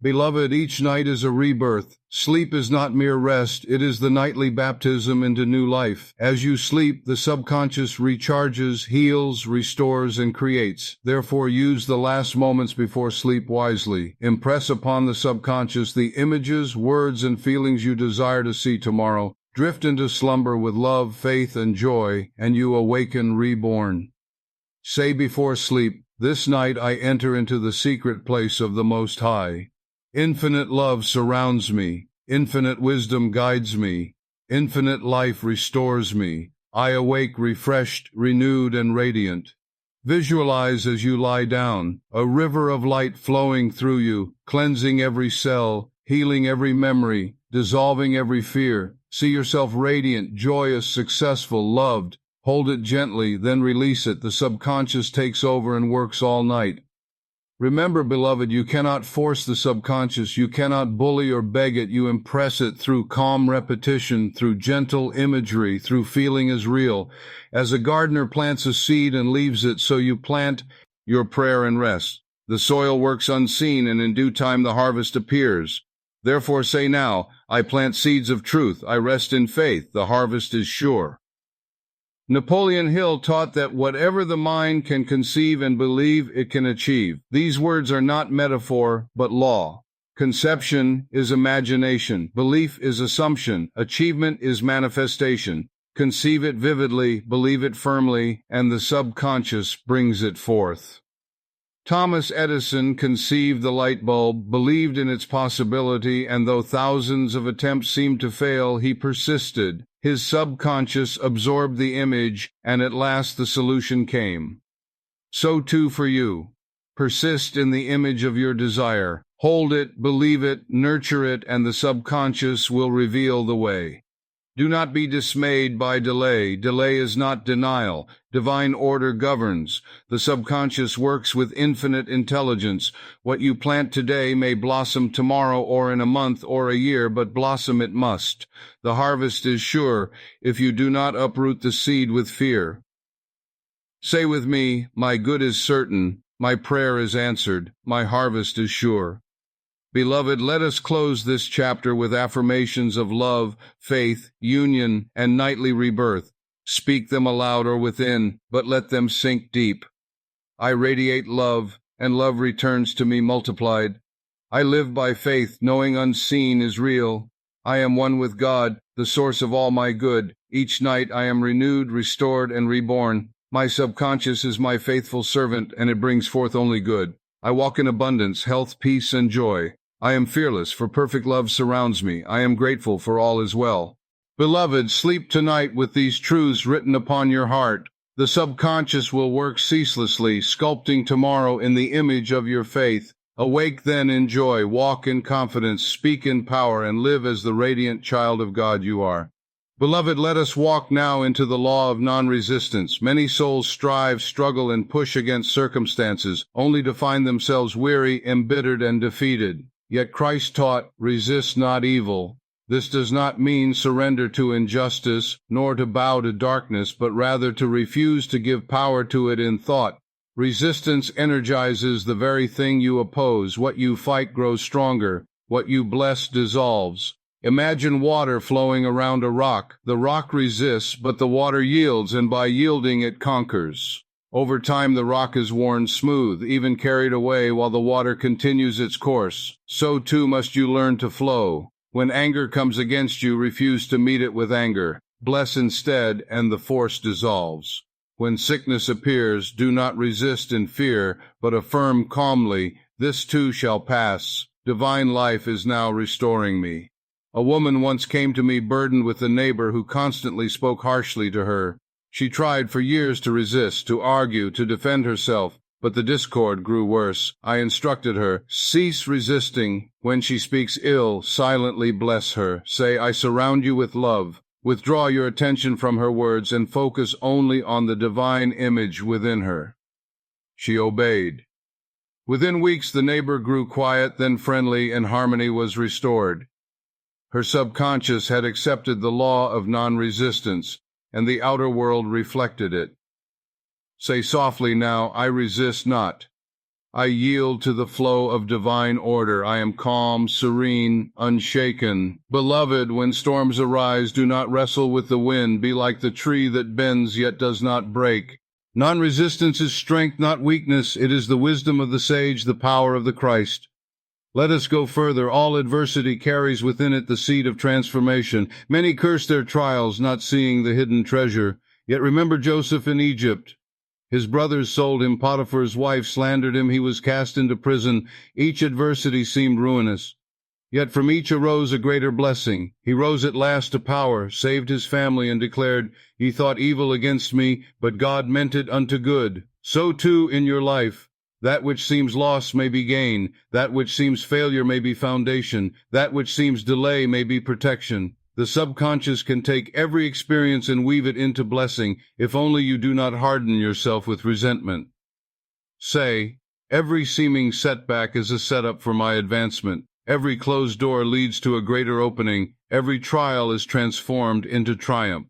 Beloved, each night is a rebirth. Sleep is not mere rest. It is the nightly baptism into new life. As you sleep, the subconscious recharges, heals, restores, and creates. Therefore, use the last moments before sleep wisely. Impress upon the subconscious the images, words, and feelings you desire to see tomorrow. Drift into slumber with love, faith, and joy, and you awaken reborn. Say before sleep, this night I enter into the secret place of the Most High. Infinite love surrounds me. Infinite wisdom guides me. Infinite life restores me. I awake refreshed, renewed, and radiant. Visualize as you lie down, a river of light flowing through you, cleansing every cell, healing every memory, dissolving every fear. See yourself radiant, joyous, successful, loved. Hold it gently, then release it. The subconscious takes over and works all night. Remember, beloved, you cannot force the subconscious. You cannot bully or beg it. You impress it through calm repetition, through gentle imagery, through feeling as real. As a gardener plants a seed and leaves it, so you plant your prayer and rest. The soil works unseen, and in due time the harvest appears. Therefore say now, I plant seeds of truth. I rest in faith. The harvest is sure. Napoleon Hill taught that whatever the mind can conceive and believe, it can achieve. These words are not metaphor, but law. Conception is imagination. Belief is assumption. Achievement is manifestation. Conceive it vividly, believe it firmly, and the subconscious brings it forth. Thomas Edison conceived the light bulb, believed in its possibility, and though thousands of attempts seemed to fail, he persisted. His subconscious absorbed the image, and at last the solution came. So too for you. Persist in the image of your desire. Hold it, believe it, nurture it, and the subconscious will reveal the way. Do not be dismayed by delay. Delay is not denial. Divine order governs. The subconscious works with infinite intelligence. What you plant today may blossom tomorrow or in a month or a year, but blossom it must. The harvest is sure if you do not uproot the seed with fear. Say with me, my good is certain, my prayer is answered, my harvest is sure. Beloved, let us close this chapter with affirmations of love, faith, union, and nightly rebirth. Speak them aloud or within, but let them sink deep. I radiate love, and love returns to me multiplied. I live by faith, knowing unseen is real. I am one with God, the source of all my good. Each night I am renewed, restored, and reborn. My subconscious is my faithful servant, and it brings forth only good. I walk in abundance, health, peace, and joy. I am fearless, for perfect love surrounds me. I am grateful, for all is well. Beloved, sleep tonight with these truths written upon your heart. The subconscious will work ceaselessly, sculpting tomorrow in the image of your faith. Awake then in joy, walk in confidence, speak in power, and live as the radiant child of God you are. Beloved, let us walk now into the law of non-resistance. Many souls strive, struggle, and push against circumstances, only to find themselves weary, embittered, and defeated. Yet Christ taught, resist not evil. This does not mean surrender to injustice, nor to bow to darkness, but rather to refuse to give power to it in thought. Resistance energizes the very thing you oppose. What you fight grows stronger. What you bless dissolves. Imagine water flowing around a rock. The rock resists, but the water yields, and by yielding it conquers. Over time the rock is worn smooth, even carried away while the water continues its course. So too must you learn to flow. When anger comes against you, refuse to meet it with anger. Bless instead, and the force dissolves. When sickness appears, do not resist in fear, but affirm calmly, this too shall pass. Divine life is now restoring me. A woman once came to me burdened with a neighbor who constantly spoke harshly to her. She tried for years to resist, to argue, to defend herself, but the discord grew worse. I instructed her, cease resisting. When she speaks ill, silently bless her. Say, I surround you with love. Withdraw your attention from her words and focus only on the divine image within her. She obeyed. Within weeks the neighbor grew quiet, then friendly, and harmony was restored. Her subconscious had accepted the law of non-resistance, and the outer world reflected it. Say softly now, I resist not. I yield to the flow of divine order. I am calm, serene, unshaken. Beloved, when storms arise, do not wrestle with the wind. Be like the tree that bends yet does not break. Non-resistance is strength, not weakness. It is the wisdom of the sage, the power of the Christ. Let us go further. All adversity carries within it the seed of transformation. Many curse their trials, not seeing the hidden treasure. Yet remember Joseph in Egypt. His brothers sold him. Potiphar's wife slandered him. He was cast into prison. Each adversity seemed ruinous. Yet from each arose a greater blessing. He rose at last to power, saved his family, and declared, Ye thought evil against me, but God meant it unto good. So too in your life. That which seems loss may be gain. That which seems failure may be foundation. That which seems delay may be protection. The subconscious can take every experience and weave it into blessing, if only you do not harden yourself with resentment. Say, Every seeming setback is a setup for my advancement. Every closed door leads to a greater opening. Every trial is transformed into triumph.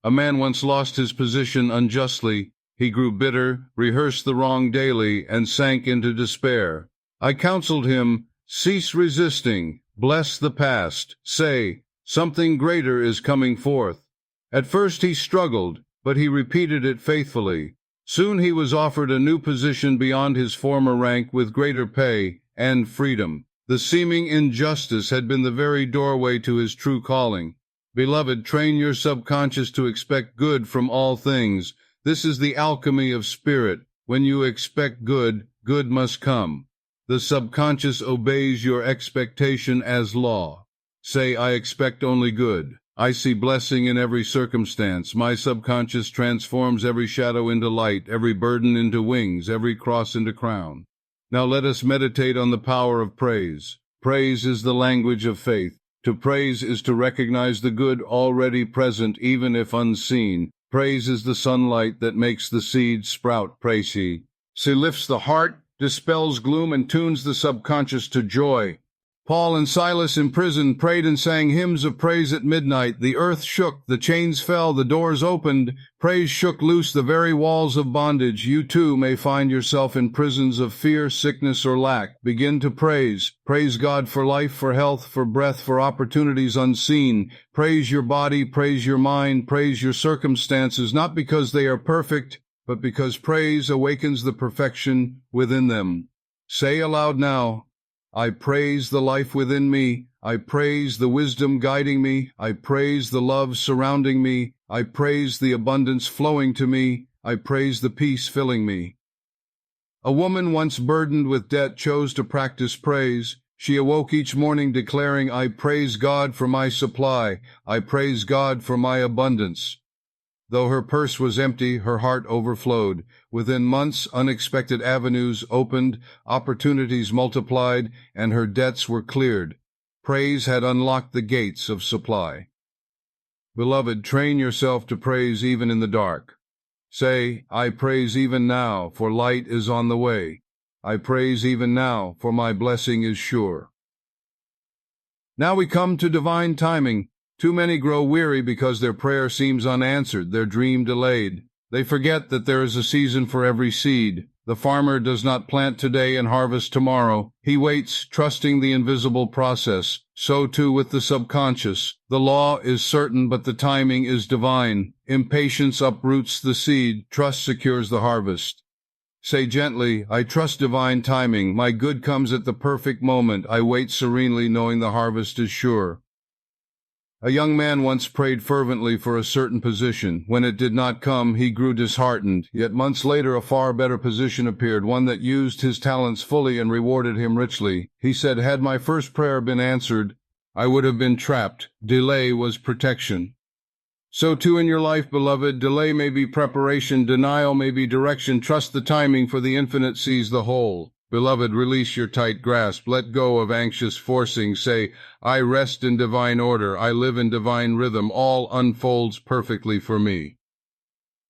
A man once lost his position unjustly. He grew bitter, rehearsed the wrong daily, and sank into despair. I counseled him, cease resisting, bless the past, say, something greater is coming forth. At first he struggled, but he repeated it faithfully. Soon he was offered a new position beyond his former rank with greater pay and freedom. The seeming injustice had been the very doorway to his true calling. Beloved, train your subconscious to expect good from all things. This is the alchemy of spirit. When you expect good, good must come. The subconscious obeys your expectation as law. Say, I expect only good. I see blessing in every circumstance. My subconscious transforms every shadow into light, every burden into wings, every cross into crown. Now let us meditate on the power of praise. Praise is the language of faith. To praise is to recognize the good already present, even if unseen. Praise is the sunlight that makes the seed sprout. Praise He lifts the heart, dispels gloom, and tunes the subconscious to joy. Paul and Silas in prison prayed and sang hymns of praise at midnight. The earth shook, the chains fell, the doors opened. Praise shook loose the very walls of bondage. You too may find yourself in prisons of fear, sickness, or lack. Begin to praise. Praise God for life, for health, for breath, for opportunities unseen. Praise your body, praise your mind, praise your circumstances, not because they are perfect, but because praise awakens the perfection within them. Say aloud now, I praise the life within me. I praise the wisdom guiding me. I praise the love surrounding me. I praise the abundance flowing to me. I praise the peace filling me. A woman once burdened with debt chose to practice praise. She awoke each morning declaring, I praise God for my supply. I praise God for my abundance. Though her purse was empty, her heart overflowed. Within months, unexpected avenues opened, opportunities multiplied, and her debts were cleared. Praise had unlocked the gates of supply. Beloved, train yourself to praise even in the dark. Say, I praise even now, for light is on the way. I praise even now, for my blessing is sure. Now we come to divine timing. Too many grow weary because their prayer seems unanswered, their dream delayed. They forget that there is a season for every seed. The farmer does not plant today and harvest tomorrow. He waits, trusting the invisible process. So too with the subconscious. The law is certain, but the timing is divine. Impatience uproots the seed. Trust secures the harvest. Say gently, I trust divine timing. My good comes at the perfect moment. I wait serenely, knowing the harvest is sure. A young man once prayed fervently for a certain position. When it did not come, he grew disheartened. Yet months later, a far better position appeared, one that used his talents fully and rewarded him richly. He said, had my first prayer been answered, I would have been trapped. Delay was protection. So too in your life, beloved, delay may be preparation, denial may be direction. Trust the timing, for the infinite sees the whole. Beloved, release your tight grasp. Let go of anxious forcing. Say, I rest in divine order. I live in divine rhythm. All unfolds perfectly for me.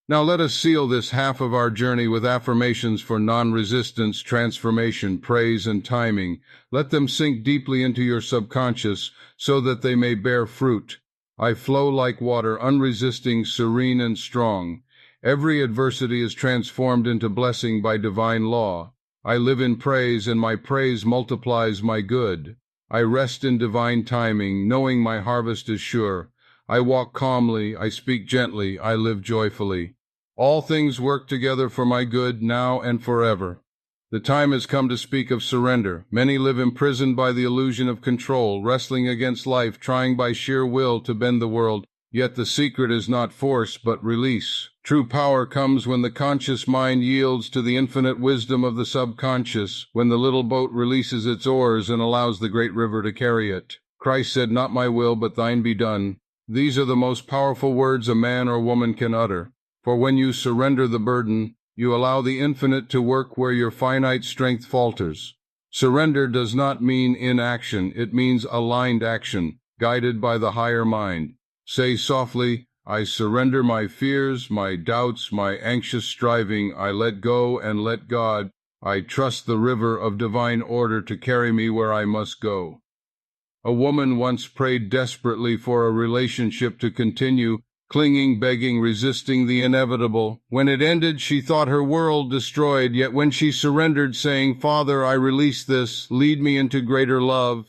Now let us seal this half of our journey with affirmations for non-resistance, transformation, praise, and timing. Let them sink deeply into your subconscious so that they may bear fruit. I flow like water, unresisting, serene, and strong. Every adversity is transformed into blessing by divine law. I live in praise, and my praise multiplies my good. I rest in divine timing, knowing my harvest is sure. I walk calmly, I speak gently, I live joyfully. All things work together for my good, now and forever. The time has come to speak of surrender. Many live imprisoned by the illusion of control, wrestling against life, trying by sheer will to bend the world. Yet the secret is not force, but release. True power comes when the conscious mind yields to the infinite wisdom of the subconscious, when the little boat releases its oars and allows the great river to carry it. Christ said, not my will, but thine be done. These are the most powerful words a man or woman can utter. For when you surrender the burden, you allow the infinite to work where your finite strength falters. Surrender does not mean inaction. It means aligned action, guided by the higher mind. Say softly, I surrender my fears, my doubts, my anxious striving. I let go and let God. I trust the river of divine order to carry me where I must go. A woman once prayed desperately for a relationship to continue, clinging, begging, resisting the inevitable. When it ended, she thought her world destroyed, yet when she surrendered, saying, "Father, I release this, lead me into greater love,"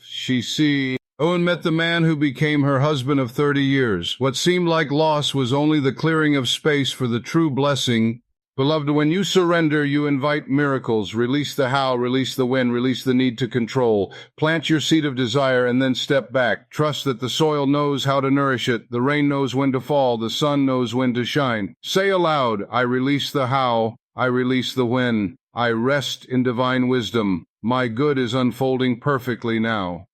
Owen met the man who became her husband of 30 years. What seemed like loss was only the clearing of space for the true blessing. Beloved, when you surrender, you invite miracles. Release the how, release the when, release the need to control. Plant your seed of desire and then step back. Trust that the soil knows how to nourish it. The rain knows when to fall. The sun knows when to shine. Say aloud, I release the how, I release the when. I rest in divine wisdom. My good is unfolding perfectly now.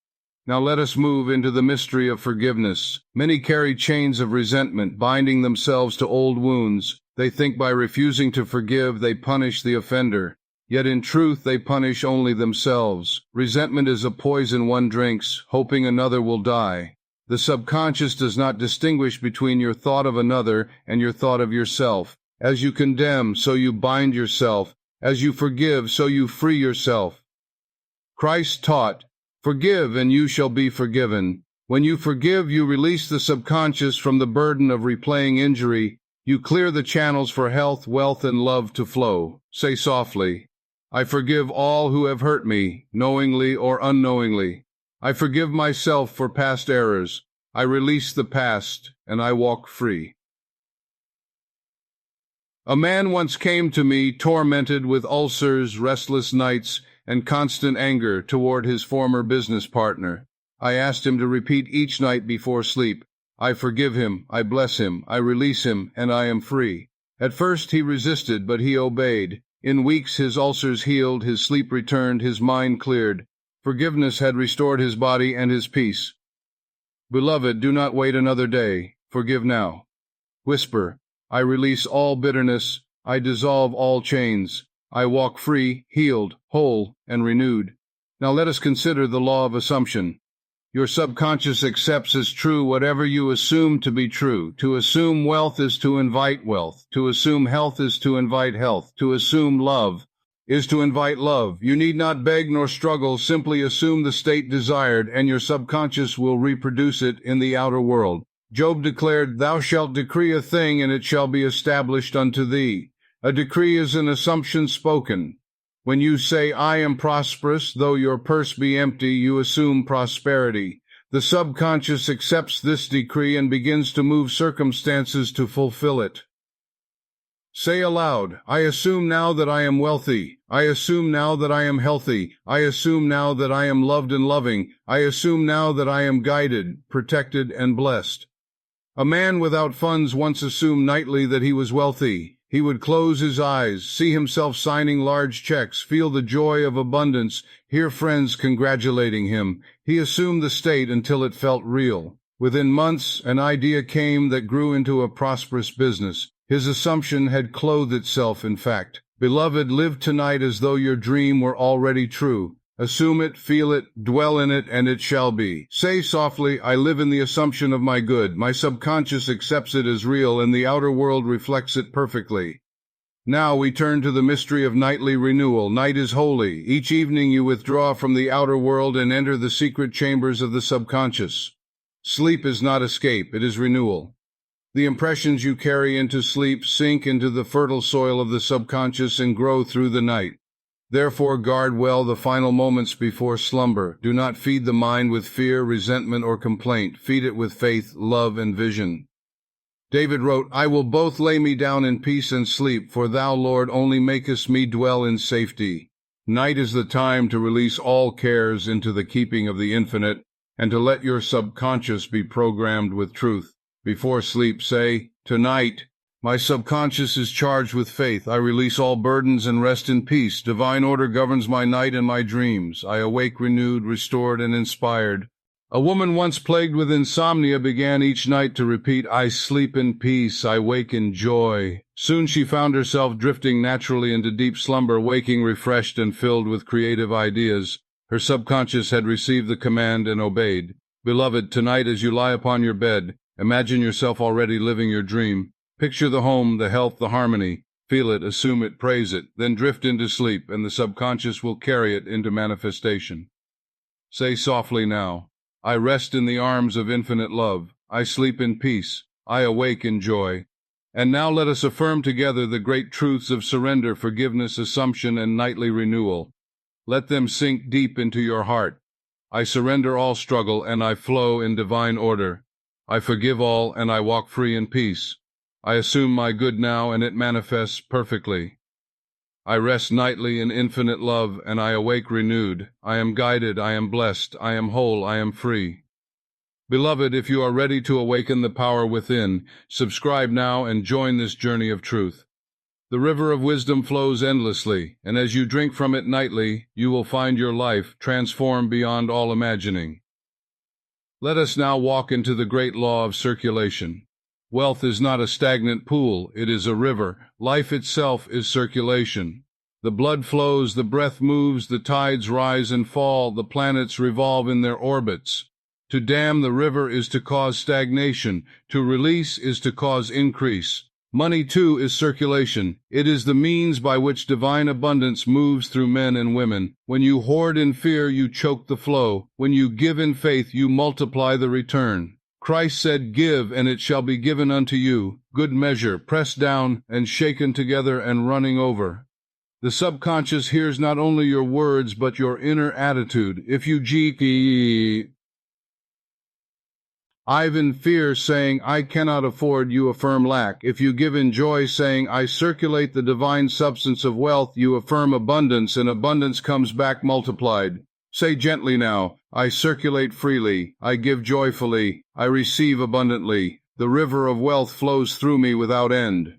Now let us move into the mystery of forgiveness. Many carry chains of resentment, binding themselves to old wounds. They think by refusing to forgive, they punish the offender. Yet in truth, they punish only themselves. Resentment is a poison one drinks, hoping another will die. The subconscious does not distinguish between your thought of another and your thought of yourself. As you condemn, so you bind yourself. As you forgive, so you free yourself. Christ taught, "Forgive, and you shall be forgiven." When you forgive, you release the subconscious from the burden of replaying injury. You clear the channels for health, wealth, and love to flow. Say softly, I forgive all who have hurt me, knowingly or unknowingly. I forgive myself for past errors. I release the past, and I walk free. A man once came to me tormented with ulcers, restless nights, and constant anger toward his former business partner. I asked him to repeat each night before sleep, I forgive him, I bless him, I release him, and I am free. At first he resisted, but he obeyed. In weeks his ulcers healed, his sleep returned, his mind cleared. Forgiveness had restored his body and his peace. Beloved, do not wait another day. Forgive now. Whisper, I release all bitterness, I dissolve all chains. I walk free, healed, whole, and renewed. Now let us consider the law of assumption. Your subconscious accepts as true whatever you assume to be true. To assume wealth is to invite wealth. To assume health is to invite health. To assume love is to invite love. You need not beg nor struggle. Simply assume the state desired, and your subconscious will reproduce it in the outer world. Job declared, Thou shalt decree a thing, and it shall be established unto thee. A decree is an assumption spoken. When you say, I am prosperous, though your purse be empty, you assume prosperity. The subconscious accepts this decree and begins to move circumstances to fulfill it. Say aloud, I assume now that I am wealthy. I assume now that I am healthy. I assume now that I am loved and loving. I assume now that I am guided, protected, and blessed. A man without funds once assumed nightly that he was wealthy. He would close his eyes, see himself signing large checks, feel the joy of abundance, hear friends congratulating him. He assumed the state until it felt real. Within months, an idea came that grew into a prosperous business. His assumption had clothed itself in fact. Beloved, live tonight as though your dream were already true. Assume it, feel it, dwell in it, and it shall be. Say softly, I live in the assumption of my good. My subconscious accepts it as real, and the outer world reflects it perfectly. Now we turn to the mystery of nightly renewal. Night is holy. Each evening you withdraw from the outer world and enter the secret chambers of the subconscious. Sleep is not escape, it is renewal. The impressions you carry into sleep sink into the fertile soil of the subconscious and grow through the night. Therefore guard well the final moments before slumber. Do not feed the mind with fear, resentment, or complaint. Feed it with faith, love, and vision. David wrote, I will both lay me down in peace and sleep, for thou, Lord, only makest me dwell in safety. Night is the time to release all cares into the keeping of the infinite, and to let your subconscious be programmed with truth. Before sleep, say, Tonight, my subconscious is charged with faith. I release all burdens and rest in peace. Divine order governs my night and my dreams. I awake renewed, restored, and inspired. A woman once plagued with insomnia began each night to repeat, I sleep in peace, I wake in joy. Soon she found herself drifting naturally into deep slumber, waking refreshed and filled with creative ideas. Her subconscious had received the command and obeyed. Beloved, tonight as you lie upon your bed, imagine yourself already living your dream. Picture the home, the health, the harmony. Feel it, assume it, praise it, then drift into sleep, and the subconscious will carry it into manifestation. Say softly now, I rest in the arms of infinite love. I sleep in peace. I awake in joy. And now let us affirm together the great truths of surrender, forgiveness, assumption, and nightly renewal. Let them sink deep into your heart. I surrender all struggle, and I flow in divine order. I forgive all, and I walk free in peace. I assume my good now, and it manifests perfectly. I rest nightly in infinite love, and I awake renewed. I am guided, I am blessed, I am whole, I am free. Beloved, if you are ready to awaken the power within, subscribe now and join this journey of truth. The river of wisdom flows endlessly, and as you drink from it nightly, you will find your life transformed beyond all imagining. Let us now walk into the great law of circulation. Wealth is not a stagnant pool, it is a river. Life itself is circulation. The blood flows, the breath moves, the tides rise and fall, the planets revolve in their orbits. To dam the river is to cause stagnation, to release is to cause increase. Money, too, is circulation. It is the means by which divine abundance moves through men and women. When you hoard in fear, you choke the flow. When you give in faith, you multiply the return. Christ said, give, and it shall be given unto you. Good measure, pressed down and shaken together and running over. The subconscious hears not only your words, but your inner attitude. If you I've in fear, saying, I cannot afford, you affirm lack. If you give in joy, saying, I circulate the divine substance of wealth, you affirm abundance, and abundance comes back multiplied. Say gently now, I circulate freely, I give joyfully, I receive abundantly. The river of wealth flows through me without end.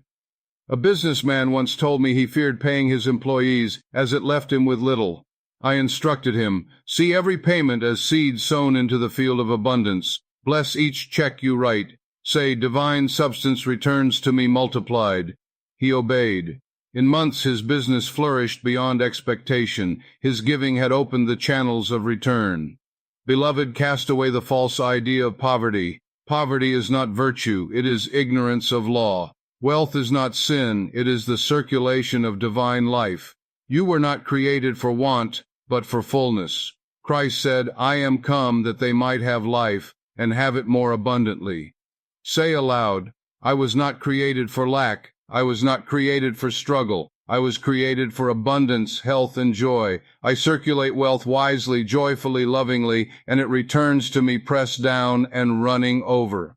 A businessman once told me he feared paying his employees, as it left him with little. I instructed him, see every payment as seed sown into the field of abundance. Bless each check you write. Say, divine substance returns to me multiplied. He obeyed. In months his business flourished beyond expectation. His giving had opened the channels of return. Beloved, cast away the false idea of poverty. Poverty is not virtue, it is ignorance of law. Wealth is not sin, it is the circulation of divine life. You were not created for want, but for fullness. Christ said, I am come that they might have life, and have it more abundantly. Say aloud, I was not created for lack, I was not created for struggle, I was created for abundance, health, and joy. I circulate wealth wisely, joyfully, lovingly, and it returns to me pressed down and running over.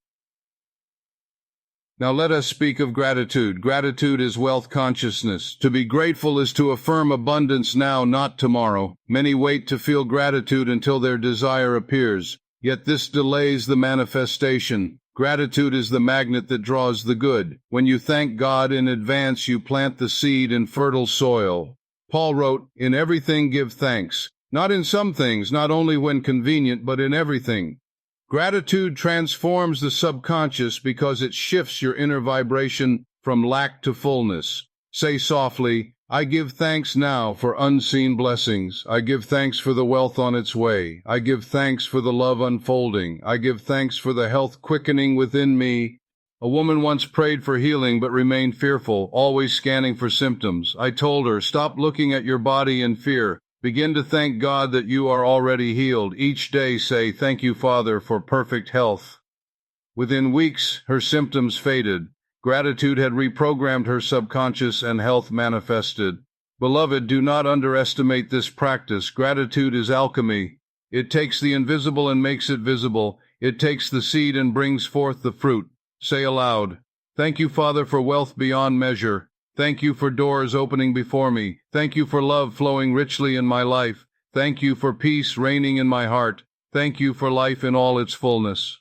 Now let us speak of gratitude. Gratitude is wealth consciousness. To be grateful is to affirm abundance now, not tomorrow. Many wait to feel gratitude until their desire appears. Yet this delays the manifestation. Gratitude is the magnet that draws the good. When you thank God in advance, you plant the seed in fertile soil. Paul wrote, in everything give thanks. Not in some things, not only when convenient, but in everything. Gratitude transforms the subconscious because it shifts your inner vibration from lack to fullness. Say softly, I give thanks now for unseen blessings. I give thanks for the wealth on its way. I give thanks for the love unfolding. I give thanks for the health quickening within me. A woman once prayed for healing but remained fearful, always scanning for symptoms. I told her, stop looking at your body in fear. Begin to thank God that you are already healed. Each day say, thank you, Father, for perfect health. Within weeks, her symptoms faded. Gratitude had reprogrammed her subconscious and health manifested. Beloved, do not underestimate this practice. Gratitude is alchemy. It takes the invisible and makes it visible. It takes the seed and brings forth the fruit. Say aloud, thank you, Father, for wealth beyond measure. Thank you for doors opening before me. Thank you for love flowing richly in my life. Thank you for peace reigning in my heart. Thank you for life in all its fullness.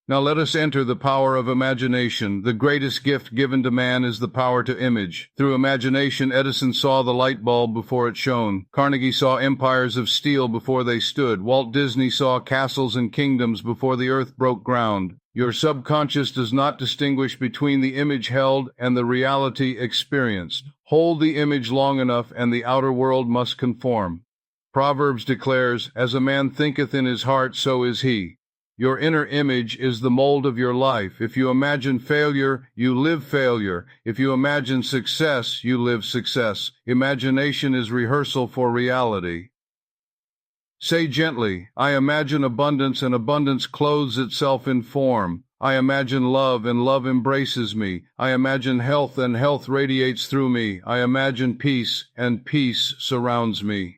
Now let us enter the power of imagination. The greatest gift given to man is the power to image. Through imagination, Edison saw the light bulb before it shone. Carnegie saw empires of steel before they stood. Walt Disney saw castles and kingdoms before the earth broke ground. Your subconscious does not distinguish between the image held and the reality experienced. Hold the image long enough and the outer world must conform. Proverbs declares, as a man thinketh in his heart, so is he. Your inner image is the mold of your life. If you imagine failure, you live failure. If you imagine success, you live success. Imagination is rehearsal for reality. Say gently, I imagine abundance, and abundance clothes itself in form. I imagine love, and love embraces me. I imagine health, and health radiates through me. I imagine peace, and peace surrounds me.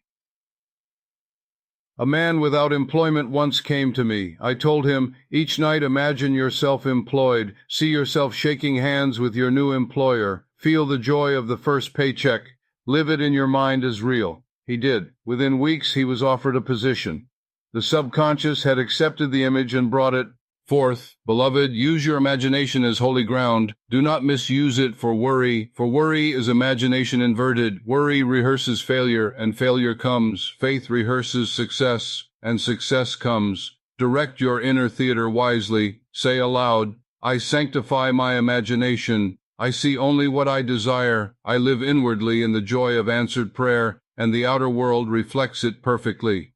A man without employment once came to me. I told him, each night imagine yourself employed. See yourself shaking hands with your new employer. Feel the joy of the first paycheck. Live it in your mind as real. He did. Within weeks, he was offered a position. The subconscious had accepted the image and brought it forth. Beloved, use your imagination as holy ground. Do not misuse it for worry is imagination inverted. Worry rehearses failure, and failure comes. Faith rehearses success, and success comes. Direct your inner theater wisely. Say aloud, I sanctify my imagination. I see only what I desire. I live inwardly in the joy of answered prayer, and the outer world reflects it perfectly.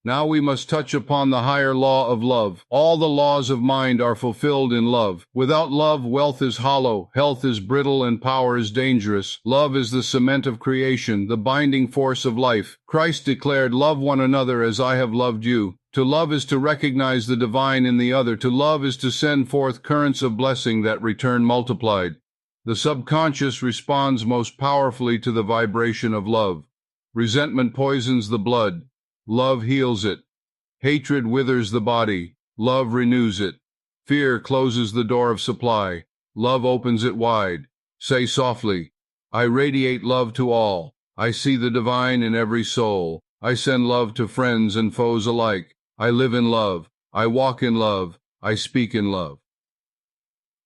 Now we must touch upon the higher law of love. All the laws of mind are fulfilled in love. Without love, wealth is hollow, health is brittle, and power is dangerous. Love is the cement of creation, the binding force of life. Christ declared, love one another as I have loved you. To love is to recognize the divine in the other. To love is to send forth currents of blessing that return multiplied. The subconscious responds most powerfully to the vibration of love. Resentment poisons the blood. Love heals it. Hatred withers the body. Love renews it. Fear closes the door of supply. Love opens it wide. Say softly, I radiate love to all. I see the divine in every soul. I send love to friends and foes alike. I live in love. I walk in love. I speak in love.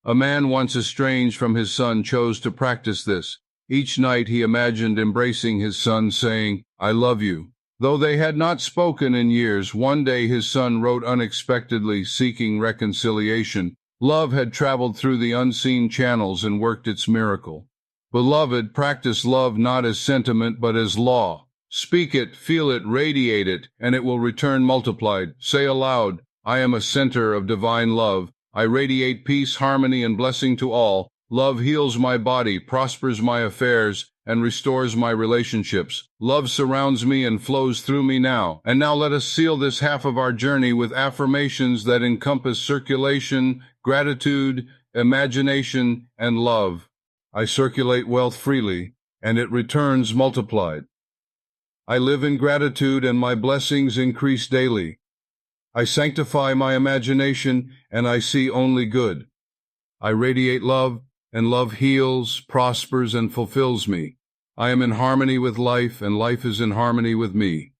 A man once estranged from his son chose to practice this. Each night he imagined embracing his son, saying, I love you. Though they had not spoken in years, one day his son wrote unexpectedly, seeking reconciliation. Love had traveled through the unseen channels and worked its miracle. Beloved, practice love not as sentiment but as law. Speak it, feel it, radiate it, and it will return multiplied. Say aloud, I am a center of divine love. I radiate peace, harmony, and blessing to all. Love heals my body, prospers my affairs, and restores my relationships. Love surrounds me and flows through me now. And now let us seal this half of our journey with affirmations that encompass circulation, gratitude, imagination, and love. I circulate wealth freely, and it returns multiplied. I live in gratitude, and my blessings increase daily. I sanctify my imagination, and I see only good. I radiate love, and love heals, prospers, and fulfills me. I am in harmony with life, and life is in harmony with me.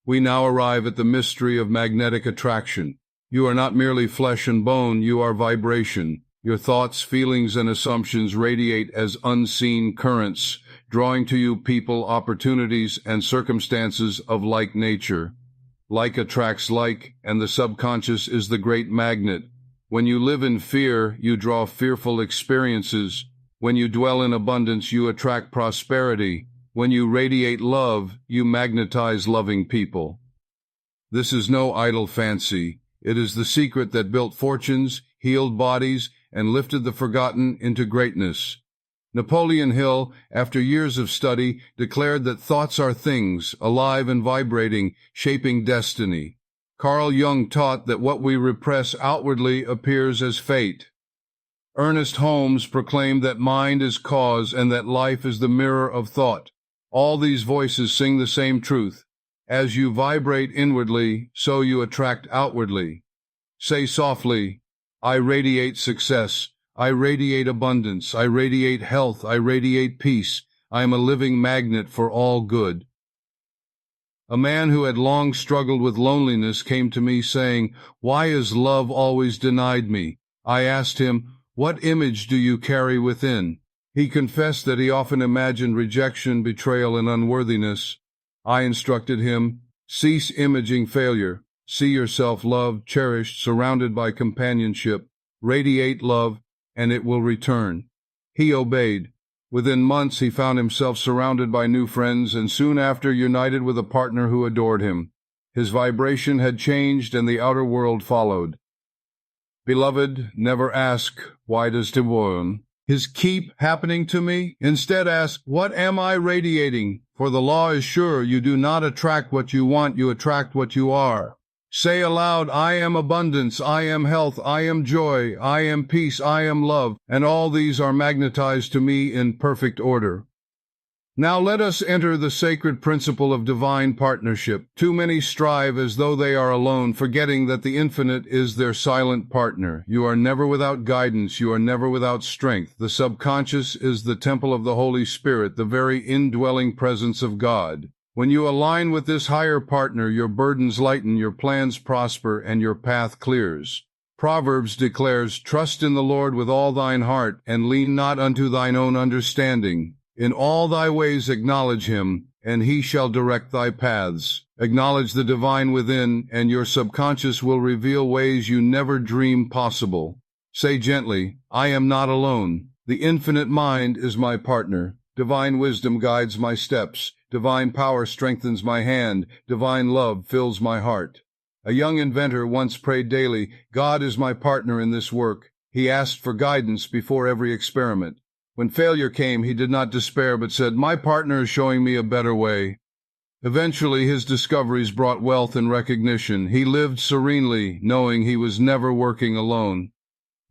We now arrive at the mystery of magnetic attraction. You are not merely flesh and bone, you are vibration. Your thoughts, feelings, and assumptions radiate as unseen currents, drawing to you people, opportunities, and circumstances of like nature. Like attracts like, and the subconscious is the great magnet. When you live in fear, you draw fearful experiences. When you dwell in abundance, you attract prosperity. When you radiate love, you magnetize loving people. This is no idle fancy. It is the secret that built fortunes, healed bodies, and lifted the forgotten into greatness. Napoleon Hill, after years of study, declared that thoughts are things, alive and vibrating, shaping destiny. Carl Jung taught that what we repress outwardly appears as fate. Ernest Holmes proclaimed that mind is cause and that life is the mirror of thought. All these voices sing the same truth. As you vibrate inwardly, so you attract outwardly. Say softly, I radiate success. I radiate abundance. I radiate health. I radiate peace. I am a living magnet for all good. A man who had long struggled with loneliness came to me saying, Why is love always denied me? I asked him, What image do you carry within? He confessed that he often imagined rejection, betrayal, and unworthiness. I instructed him, Cease imaging failure. See yourself loved, cherished, surrounded by companionship. Radiate love, and it will return. He obeyed. Within months, he found himself surrounded by new friends, and soon after united with a partner who adored him. His vibration had changed and the outer world followed. Beloved, never ask, why does his keep happening to me? Instead ask, what am I radiating? For the law is sure, you do not attract what you want, you attract what you are. Say aloud, I am abundance, I am health, I am joy, I am peace, I am love, and all these are magnetized to me in perfect order. Now let us enter the sacred principle of divine partnership. Too many strive as though they are alone, forgetting that the infinite is their silent partner. You are never without guidance. You are never without strength. The subconscious is the temple of the Holy Spirit, the very indwelling presence of God. When you align with this higher partner, your burdens lighten, your plans prosper, and your path clears. Proverbs declares, trust in the Lord with all thine heart, and lean not unto thine own understanding. In all thy ways acknowledge him, and he shall direct thy paths. Acknowledge the divine within, and your subconscious will reveal ways you never dreamed possible. Say gently, I am not alone. The infinite mind is my partner. Divine wisdom guides my steps. Divine power strengthens my hand. Divine love fills my heart. A young inventor once prayed daily, God is my partner in this work. He asked for guidance before every experiment. When failure came, he did not despair, but said, my partner is showing me a better way. Eventually, his discoveries brought wealth and recognition. He lived serenely, knowing he was never working alone.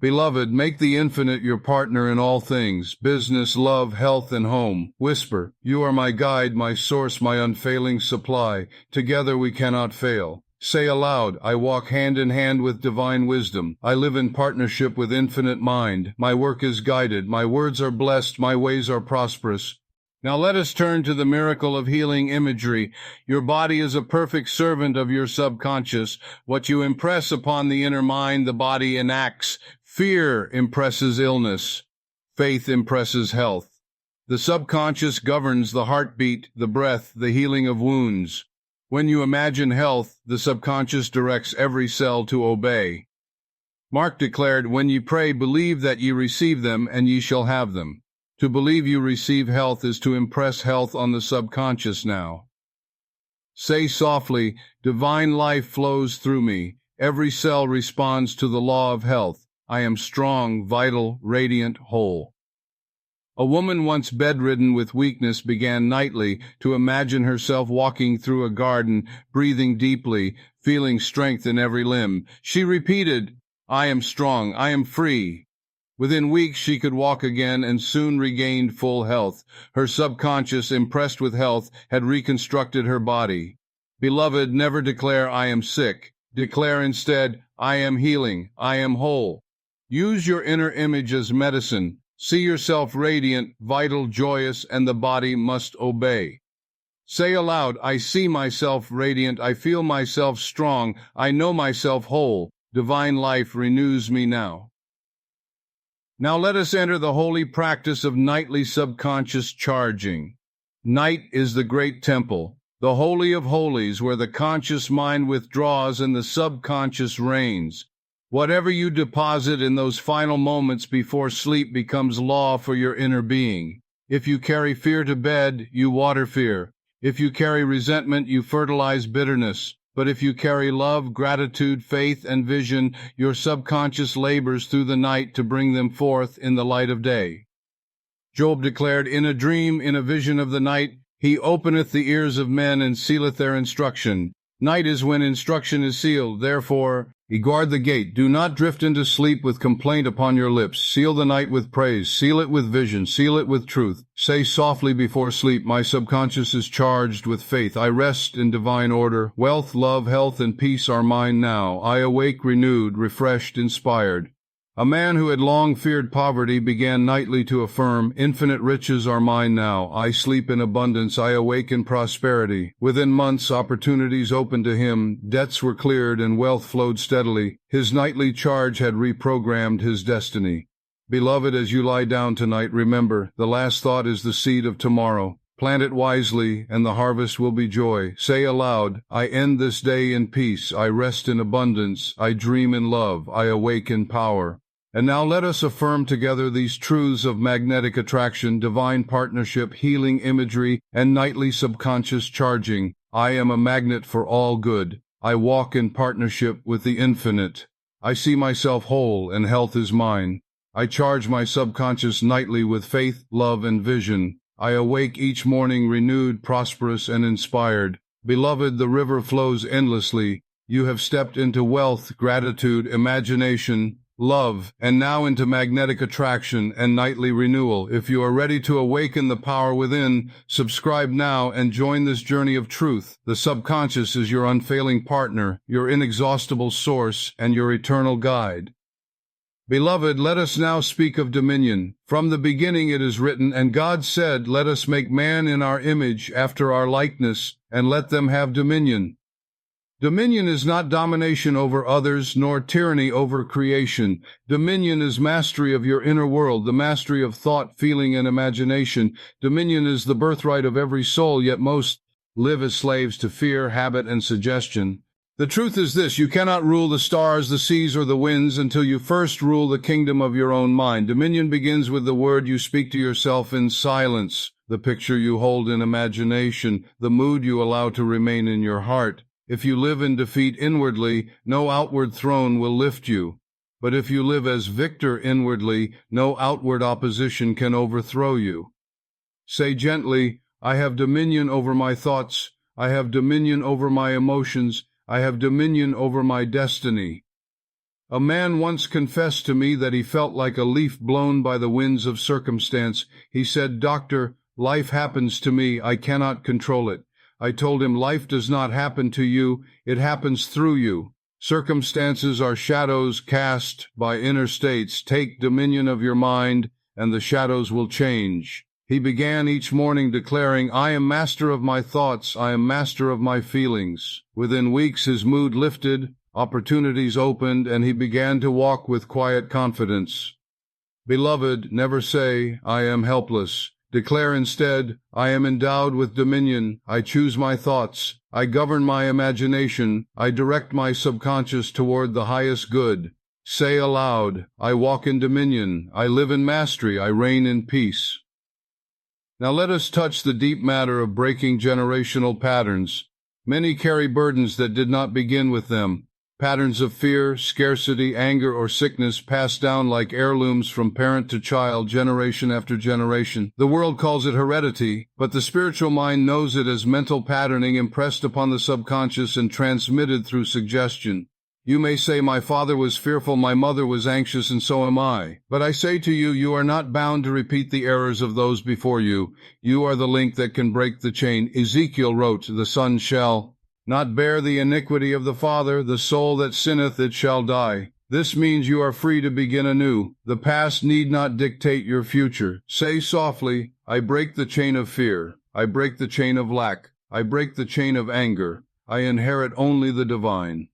Beloved, make the infinite your partner in all things, business, love, health, and home. Whisper, you are my guide, my source, my unfailing supply. Together we cannot fail. Say aloud, I walk hand in hand with divine wisdom. I live in partnership with infinite mind. My work is guided. My words are blessed. My ways are prosperous. Now let us turn to the miracle of healing imagery. Your body is a perfect servant of your subconscious. What you impress upon the inner mind, the body enacts. Fear impresses illness. Faith impresses health. The subconscious governs the heartbeat, the breath, the healing of wounds. When you imagine health, the subconscious directs every cell to obey. Mark declared, when ye pray, believe that ye receive them, and ye shall have them. To believe you receive health is to impress health on the subconscious now. Say softly, divine life flows through me. Every cell responds to the law of health. I am strong, vital, radiant, whole. A woman once bedridden with weakness began nightly to imagine herself walking through a garden, breathing deeply, feeling strength in every limb. She repeated, I am strong, I am free. Within weeks she could walk again and soon regained full health. Her subconscious, impressed with health, had reconstructed her body. Beloved, never declare I am sick. Declare instead, I am healing, I am whole. Use your inner image as medicine. See yourself radiant, vital, joyous, and the body must obey. Say aloud, I see myself radiant, I feel myself strong, I know myself whole. Divine life renews me now. Now let us enter the holy practice of nightly subconscious charging. Night is the great temple, the holy of holies, where the conscious mind withdraws and the subconscious reigns. Whatever you deposit in those final moments before sleep becomes law for your inner being. If you carry fear to bed, you water fear. If you carry resentment, you fertilize bitterness. But if you carry love, gratitude, faith, and vision, your subconscious labors through the night to bring them forth in the light of day. Job declared, in a dream, in a vision of the night, he openeth the ears of men and sealeth their instruction. Night is when instruction is sealed. Therefore, guard the gate. Do not drift into sleep with complaint upon your lips. Seal the night with praise. Seal it with vision. Seal it with truth. Say softly before sleep, my subconscious is charged with faith. I rest in divine order. Wealth, love, health, and peace are mine now. I awake renewed, refreshed, inspired. A man who had long feared poverty began nightly to affirm, infinite riches are mine now. I sleep in abundance. I awake in prosperity. Within months, opportunities opened to him. Debts were cleared and wealth flowed steadily. His nightly charge had reprogrammed his destiny. Beloved, as you lie down tonight, remember, the last thought is the seed of tomorrow. Plant it wisely, and the harvest will be joy. Say aloud, I end this day in peace. I rest in abundance. I dream in love. I awake in power. And now let us affirm together these truths of magnetic attraction, divine partnership, healing imagery, and nightly subconscious charging. I am a magnet for all good. I walk in partnership with the infinite. I see myself whole and health is mine. I charge my subconscious nightly with faith, love, and vision. I awake each morning renewed, prosperous, and inspired. Beloved, the river flows endlessly. You have stepped into wealth, gratitude, imagination, love, and now into magnetic attraction and nightly renewal. If you are ready to awaken the power within, subscribe now and join this journey of truth. The subconscious is your unfailing partner, your inexhaustible source, and your eternal guide. Beloved, let us now speak of dominion. From the beginning it is written, and God said, let us make man in our image, after our likeness, and let them have dominion. Dominion is not domination over others, nor tyranny over creation. Dominion is mastery of your inner world, the mastery of thought, feeling, and imagination. Dominion is the birthright of every soul, yet most live as slaves to fear, habit, and suggestion. The truth is this: you cannot rule the stars, the seas, or the winds until you first rule the kingdom of your own mind. Dominion begins with the word you speak to yourself in silence, the picture you hold in imagination, the mood you allow to remain in your heart. If you live in defeat inwardly, no outward throne will lift you. But if you live as victor inwardly, no outward opposition can overthrow you. Say gently, I have dominion over my thoughts. I have dominion over my emotions. I have dominion over my destiny. A man once confessed to me that he felt like a leaf blown by the winds of circumstance. He said, Doctor, life happens to me. I cannot control it. I told him, life does not happen to you. It happens through you. Circumstances are shadows cast by inner states. Take dominion of your mind, and the shadows will change. He began each morning declaring, I am master of my thoughts, I am master of my feelings. Within weeks his mood lifted, opportunities opened, and he began to walk with quiet confidence. Beloved, never say, I am helpless. Declare instead, I am endowed with dominion. I choose my thoughts. I govern my imagination. I direct my subconscious toward the highest good. Say aloud, I walk in dominion. I live in mastery. I reign in peace. Now let us touch the deep matter of breaking generational patterns. Many carry burdens that did not begin with them. Patterns of fear, scarcity, anger, or sickness passed down like heirlooms from parent to child, generation after generation. The world calls it heredity, but the spiritual mind knows it as mental patterning impressed upon the subconscious and transmitted through suggestion. You may say, my father was fearful, my mother was anxious, and so am I. But I say to you, you are not bound to repeat the errors of those before you. You are the link that can break the chain. Ezekiel wrote, the son shall not bear the iniquity of the father, the soul that sinneth, it shall die. This means you are free to begin anew. The past need not dictate your future. Say softly, I break the chain of fear. I break the chain of lack. I break the chain of anger. I inherit only the divine.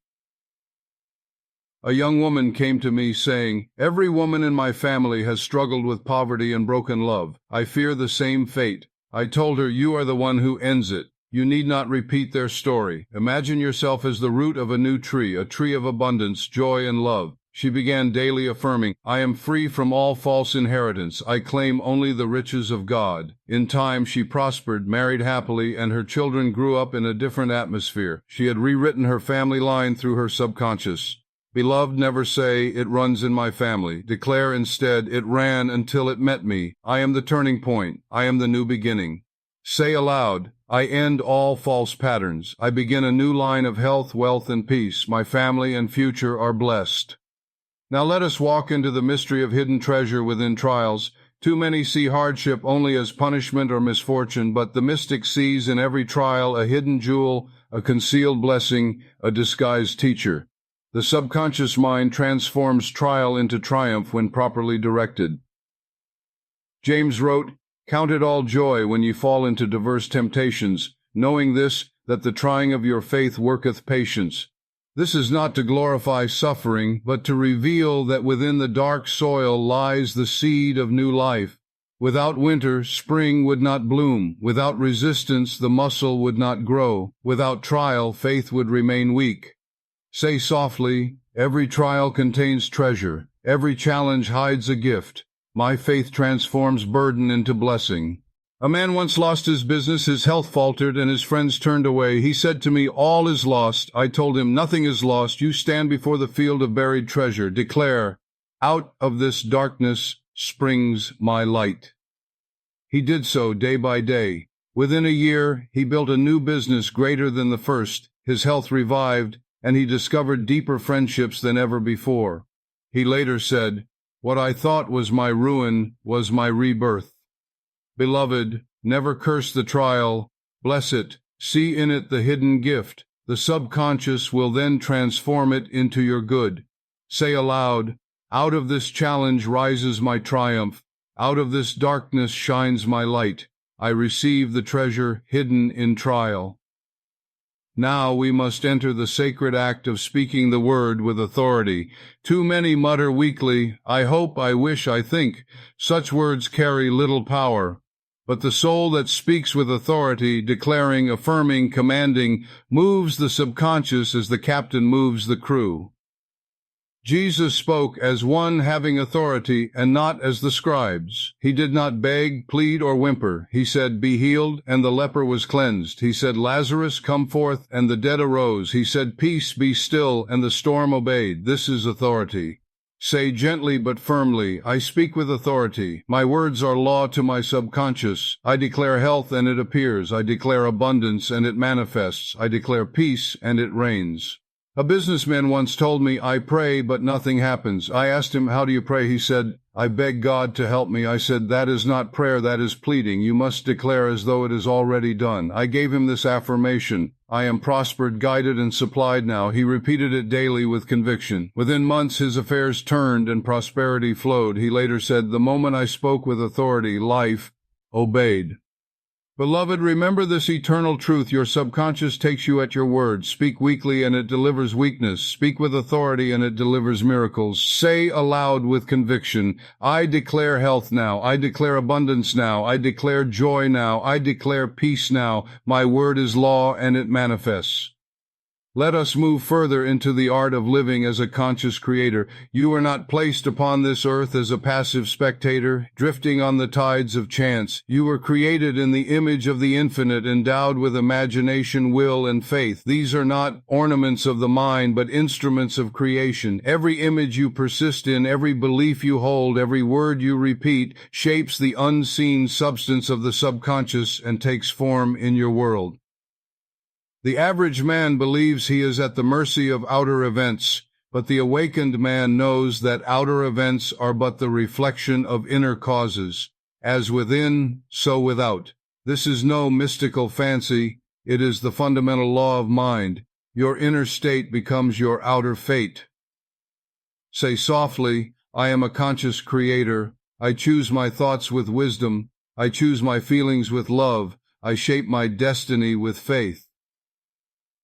A young woman came to me saying, every woman in my family has struggled with poverty and broken love. I fear the same fate. I told her, you are the one who ends it. You need not repeat their story. Imagine yourself as the root of a new tree, a tree of abundance, joy, and love. She began daily affirming, I am free from all false inheritance. I claim only the riches of God. In time, she prospered, married happily, and her children grew up in a different atmosphere. She had rewritten her family line through her subconscious. Beloved, never say, it runs in my family. Declare instead, it ran until it met me. I am the turning point. I am the new beginning. Say aloud, I end all false patterns. I begin a new line of health, wealth, and peace. My family and future are blessed. Now let us walk into the mystery of hidden treasure within trials. Too many see hardship only as punishment or misfortune, but the mystic sees in every trial a hidden jewel, a concealed blessing, a disguised teacher. The subconscious mind transforms trial into triumph when properly directed. James wrote, Count it all joy when ye fall into diverse temptations, knowing this, that the trying of your faith worketh patience. This is not to glorify suffering, but to reveal that within the dark soil lies the seed of new life. Without winter, spring would not bloom. Without resistance, the muscle would not grow. Without trial, faith would remain weak. Say softly, every trial contains treasure. Every challenge hides a gift. My faith transforms burden into blessing. A man once lost his business, his health faltered, and his friends turned away. He said to me, "All is lost." I told him, "Nothing is lost. You stand before the field of buried treasure. Declare, out of this darkness springs my light." He did so day by day. Within a year, he built a new business greater than the first. His health revived, and he discovered deeper friendships than ever before. He later said, "What I thought was my ruin was my rebirth." Beloved, never curse the trial. Bless it. See in it the hidden gift. The subconscious will then transform it into your good. Say aloud, "Out of this challenge rises my triumph. Out of this darkness shines my light. I receive the treasure hidden in trial." Now we must enter the sacred act of speaking the word with authority. Too many mutter weakly, "I hope, I wish, I think." Such words carry little power. But the soul that speaks with authority, declaring, affirming, commanding, moves the subconscious as the captain moves the crew. Jesus spoke as one having authority and not as the scribes. He did not beg, plead, or whimper. He said, "Be healed," and the leper was cleansed. He said, "Lazarus, come forth," and the dead arose. He said, "Peace, be still," and the storm obeyed. This is authority. Say gently but firmly, "I speak with authority. My words are law to my subconscious. I declare health and it appears. I declare abundance and it manifests. I declare peace and it reigns." A businessman once told me, "I pray, but nothing happens." I asked him, "How do you pray?" He said, "I beg God to help me." I said, "That is not prayer, that is pleading. You must declare as though it is already done." I gave him this affirmation: "I am prospered, guided, and supplied now." He repeated it daily with conviction. Within months, his affairs turned and prosperity flowed. He later said, "The moment I spoke with authority, life obeyed." Beloved, remember this eternal truth. Your subconscious takes you at your word. Speak weakly and it delivers weakness. Speak with authority and it delivers miracles. Say aloud with conviction, "I declare health now. I declare abundance now. I declare joy now. I declare peace now. My word is law and it manifests." Let us move further into the art of living as a conscious creator. You are not placed upon this earth as a passive spectator, drifting on the tides of chance. You were created in the image of the infinite, endowed with imagination, will, and faith. These are not ornaments of the mind, but instruments of creation. Every image you persist in, every belief you hold, every word you repeat, shapes the unseen substance of the subconscious and takes form in your world. The average man believes he is at the mercy of outer events, but the awakened man knows that outer events are but the reflection of inner causes. As within, so without. This is no mystical fancy. It is the fundamental law of mind. Your inner state becomes your outer fate. Say softly, "I am a conscious creator. I choose my thoughts with wisdom. I choose my feelings with love. I shape my destiny with faith."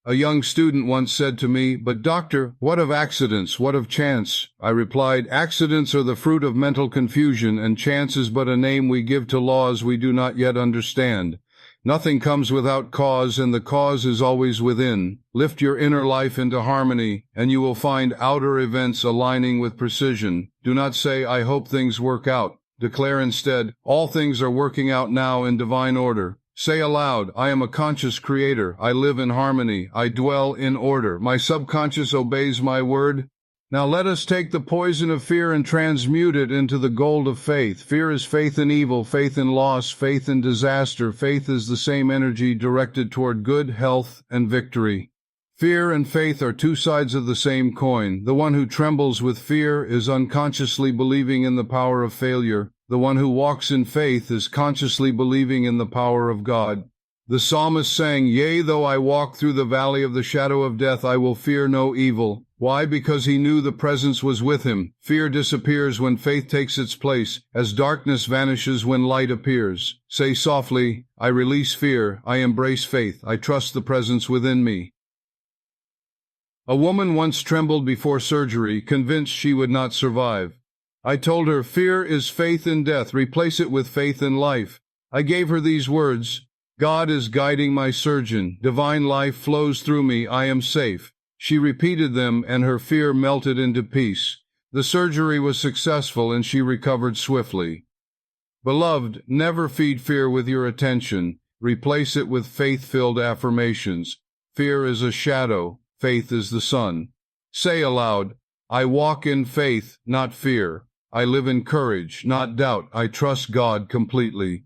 A young student once said to me, "But doctor, what of accidents? What of chance?" I replied, "Accidents are the fruit of mental confusion, and chance is but a name we give to laws we do not yet understand. Nothing comes without cause, and the cause is always within. Lift your inner life into harmony, and you will find outer events aligning with precision. Do not say, 'I hope things work out.' Declare instead, 'All things are working out now in divine order.' Say aloud, "I am a conscious creator. I live in harmony. I dwell in order. My subconscious obeys my word." Now let us take the poison of fear and transmute it into the gold of faith. Fear is faith in evil, faith in loss, faith in disaster. Faith is the same energy directed toward good, health, and victory. Fear and faith are two sides of the same coin. The one who trembles with fear is unconsciously believing in the power of failure. The one who walks in faith is consciously believing in the power of God. The psalmist sang, "Yea, though I walk through the valley of the shadow of death, I will fear no evil." Why? Because he knew the presence was with him. Fear disappears when faith takes its place, as darkness vanishes when light appears. Say softly, "I release fear. I embrace faith. I trust the presence within me." A woman once trembled before surgery, convinced she would not survive. I told her, "Fear is faith in death. Replace it with faith in life." I gave her these words, "God is guiding my surgeon. Divine life flows through me. I am safe." She repeated them, and her fear melted into peace. The surgery was successful, and she recovered swiftly. Beloved, never feed fear with your attention. Replace it with faith-filled affirmations. Fear is a shadow, faith is the sun. Say aloud, I walk in faith, not fear. I live in courage, not doubt. I trust God completely.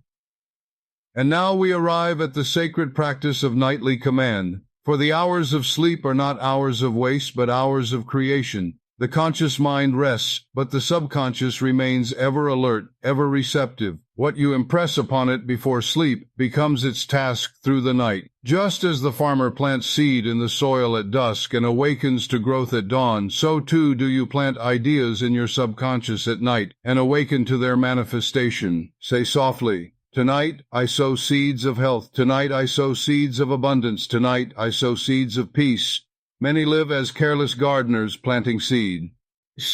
And now we arrive at the sacred practice of nightly command. For the hours of sleep are not hours of waste, but hours of creation. The conscious mind rests, but the subconscious remains ever alert, ever receptive. What you impress upon it before sleep becomes its task through the night. Just as the farmer plants seed in the soil at dusk and awakens to growth at dawn, so too do you plant ideas in your subconscious at night and awaken to their manifestation. Say softly, tonight I sow seeds of health. Tonight I sow seeds of abundance. Tonight I sow seeds of peace. Many live as careless gardeners planting seed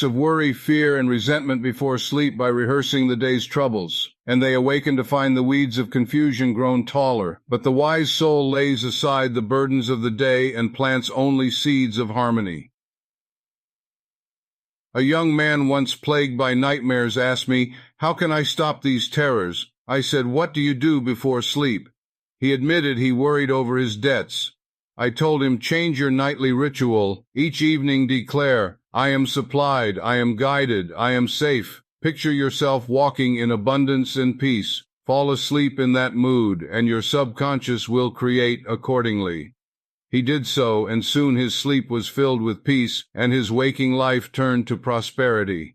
of worry, fear, and resentment before sleep by rehearsing the day's troubles, and they awaken to find the weeds of confusion grown taller. But the wise soul lays aside the burdens of the day and plants only seeds of harmony. A young man once plagued by nightmares asked me, "How can I stop these terrors?" I said, "What do you do before sleep?" He admitted he worried over his debts. I told him, "Change your nightly ritual. Each evening declare, I am supplied, I am guided, I am safe." Picture yourself walking in abundance and peace. Fall asleep in that mood, and your subconscious will create accordingly. He did so, and soon his sleep was filled with peace, and his waking life turned to prosperity.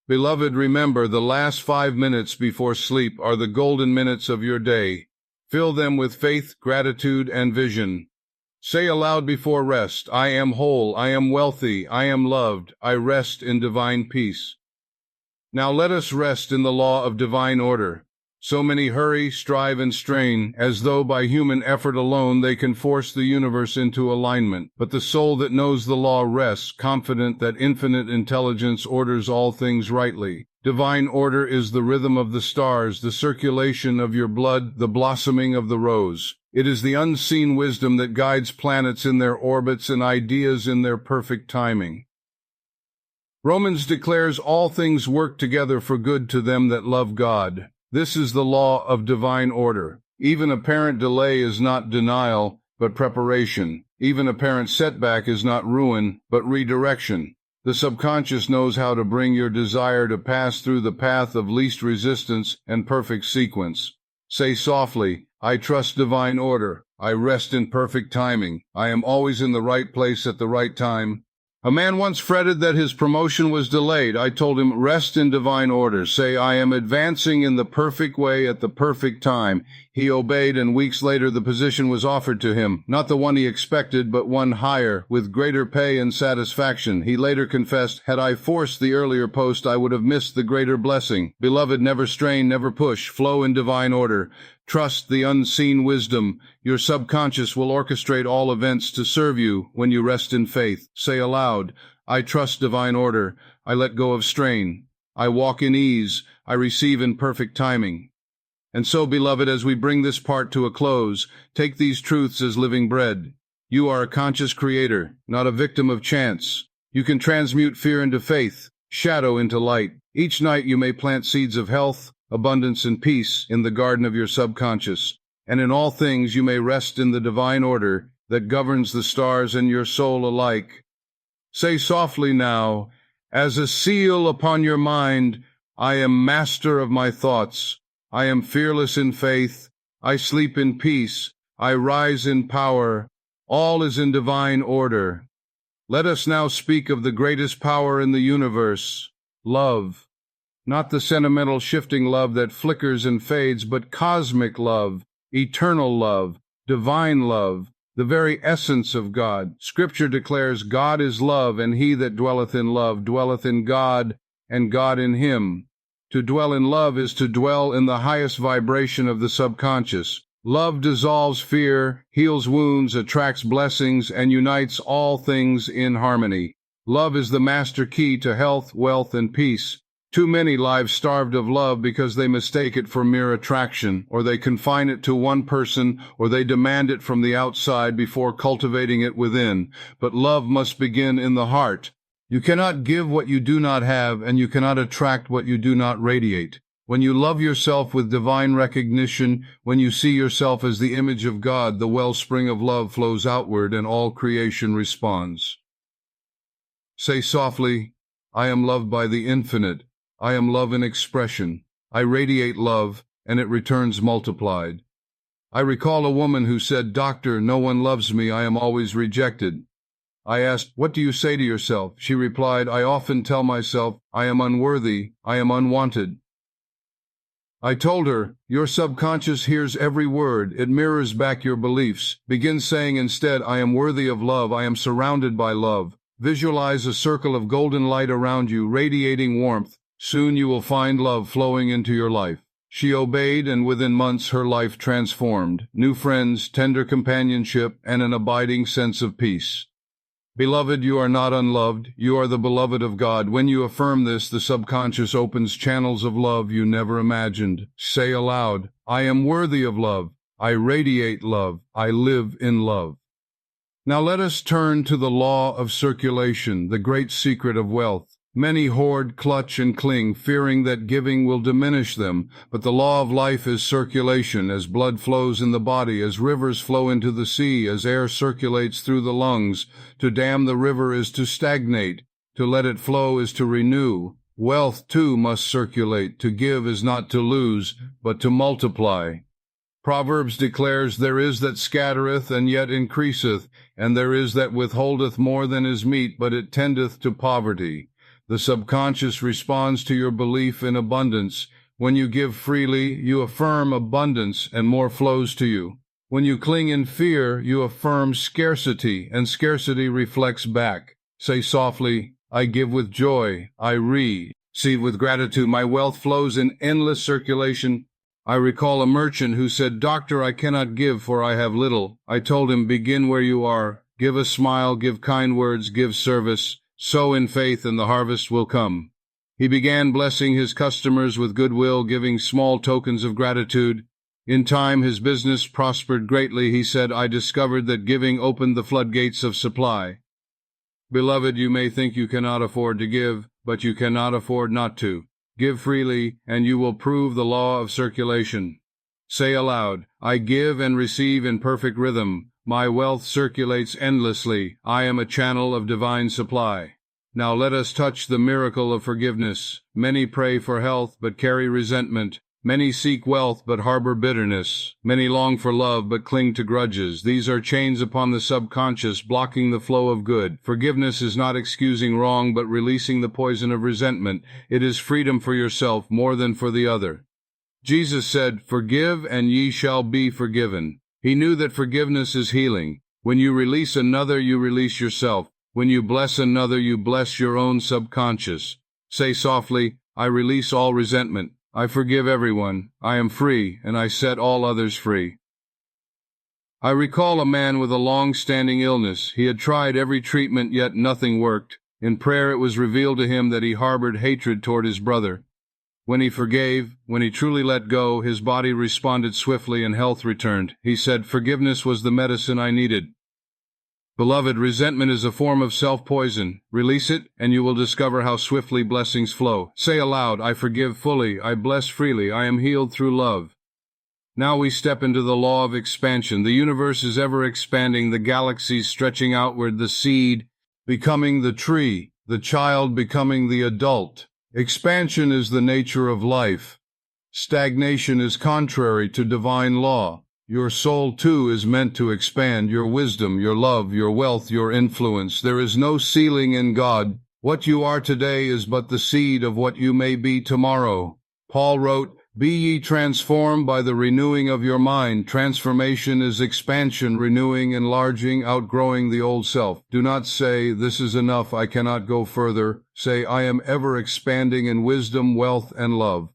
Beloved, remember, the last 5 minutes before sleep are the golden minutes of your day. Fill them with faith, gratitude, and vision. Say aloud before rest, I am whole, I am wealthy, I am loved, I rest in divine peace. Now let us rest in the law of divine order. So many hurry, strive, and strain, as though by human effort alone they can force the universe into alignment. But the soul that knows the law rests, confident that infinite intelligence orders all things rightly. Divine order is the rhythm of the stars, the circulation of your blood, the blossoming of the rose. It is the unseen wisdom that guides planets in their orbits and ideas in their perfect timing. Romans declares all things work together for good to them that love God. This is the law of divine order. Even apparent delay is not denial, but preparation. Even apparent setback is not ruin, but redirection. The subconscious knows how to bring your desire to pass through the path of least resistance and perfect sequence. Say softly, I trust divine order. I rest in perfect timing. I am always in the right place at the right time. A man once fretted that his promotion was delayed. I told him, rest in divine order. Say, I am advancing in the perfect way at the perfect time. He obeyed, and weeks later the position was offered to him, not the one he expected, but one higher, with greater pay and satisfaction. He later confessed, had I forced the earlier post, I would have missed the greater blessing. Beloved, never strain, never push. Flow in divine order. Trust the unseen wisdom. Your subconscious will orchestrate all events to serve you when you rest in faith. Say aloud, I trust divine order. I let go of strain. I walk in ease. I receive in perfect timing. And so, beloved, as we bring this part to a close, take these truths as living bread. You are a conscious creator, not a victim of chance. You can transmute fear into faith, shadow into light. Each night you may plant seeds of health, abundance, and peace in the garden of your subconscious, and in all things you may rest in the divine order that governs the stars and your soul alike. Say softly now, as a seal upon your mind, I am master of my thoughts. I am fearless in faith. I sleep in peace. I rise in power. All is in divine order. Let us now speak of the greatest power in the universe, love. Not the sentimental shifting love that flickers and fades, but cosmic love, eternal love, divine love, the very essence of God. Scripture declares God is love, and he that dwelleth in love dwelleth in God, and God in him. To dwell in love is to dwell in the highest vibration of the subconscious. Love dissolves fear, heals wounds, attracts blessings, and unites all things in harmony. Love is the master key to health, wealth, and peace. Too many lives starved of love because they mistake it for mere attraction, or they confine it to one person, or they demand it from the outside before cultivating it within. But love must begin in the heart. You cannot give what you do not have, and you cannot attract what you do not radiate. When you love yourself with divine recognition, when you see yourself as the image of God, the wellspring of love flows outward and all creation responds. Say softly, I am loved by the infinite. I am love in expression. I radiate love, and it returns multiplied. I recall a woman who said, Doctor, no one loves me. I am always rejected. I asked, what do you say to yourself? She replied, I often tell myself, I am unworthy. I am unwanted. I told her, your subconscious hears every word. It mirrors back your beliefs. Begin saying instead, I am worthy of love. I am surrounded by love. Visualize a circle of golden light around you, radiating warmth. Soon you will find love flowing into your life. She obeyed, and within months her life transformed. New friends, tender companionship, and an abiding sense of peace. Beloved, you are not unloved. You are the beloved of God. When you affirm this, the subconscious opens channels of love you never imagined. Say aloud, I am worthy of love. I radiate love. I live in love. Now let us turn to the law of circulation, the great secret of wealth. Many hoard, clutch, and cling, fearing that giving will diminish them. But the law of life is circulation, as blood flows in the body, as rivers flow into the sea, as air circulates through the lungs. To dam the river is to stagnate. To let it flow is to renew. Wealth, too, must circulate. To give is not to lose, but to multiply. Proverbs declares, there is that scattereth, and yet increaseth, and there is that withholdeth more than is meet, but it tendeth to poverty. The subconscious responds to your belief in abundance. When you give freely, you affirm abundance, and more flows to you. When you cling in fear, you affirm scarcity, and scarcity reflects back. Say softly, I give with joy, I receive with gratitude. My wealth flows in endless circulation. I recall a merchant who said, Doctor, I cannot give, for I have little. I told him, begin where you are. Give a smile, give kind words, give service. Sow in faith, and the harvest will come. He began blessing his customers with goodwill, giving small tokens of gratitude. In time, his business prospered greatly. He said, I discovered that giving opened the floodgates of supply. Beloved, you may think you cannot afford to give, but you cannot afford not to. Give freely, and you will prove the law of circulation. Say aloud, I give and receive in perfect rhythm. My wealth circulates endlessly. I am a channel of divine supply. Now let us touch the miracle of forgiveness. Many pray for health, but carry resentment. Many seek wealth, but harbor bitterness. Many long for love, but cling to grudges. These are chains upon the subconscious, blocking the flow of good. Forgiveness is not excusing wrong, but releasing the poison of resentment. It is freedom for yourself more than for the other. Jesus said, Forgive, and ye shall be forgiven. He knew that forgiveness is healing. When you release another, you release yourself. When you bless another, you bless your own subconscious. Say softly, I release all resentment. I forgive everyone. I am free, and I set all others free. I recall a man with a long-standing illness. He had tried every treatment, yet nothing worked. In prayer, it was revealed to him that he harbored hatred toward his brother. When he forgave, when he truly let go, his body responded swiftly and health returned. He said, Forgiveness was the medicine I needed. Beloved, resentment is a form of self-poison. Release it, and you will discover how swiftly blessings flow. Say aloud, I forgive fully, I bless freely, I am healed through love. Now we step into the law of expansion. The universe is ever expanding, the galaxies stretching outward, the seed becoming the tree, the child becoming the adult. Expansion is the nature of life. Stagnation is contrary to divine law. Your soul, too, is meant to expand, your wisdom, your love, your wealth, your influence. There is no ceiling in God. What you are today is but the seed of what you may be tomorrow. Paul wrote, Be ye transformed by the renewing of your mind. Transformation is expansion, renewing, enlarging, outgrowing the old self. Do not say, This is enough, I cannot go further. Say, I am ever expanding in wisdom, wealth, and love.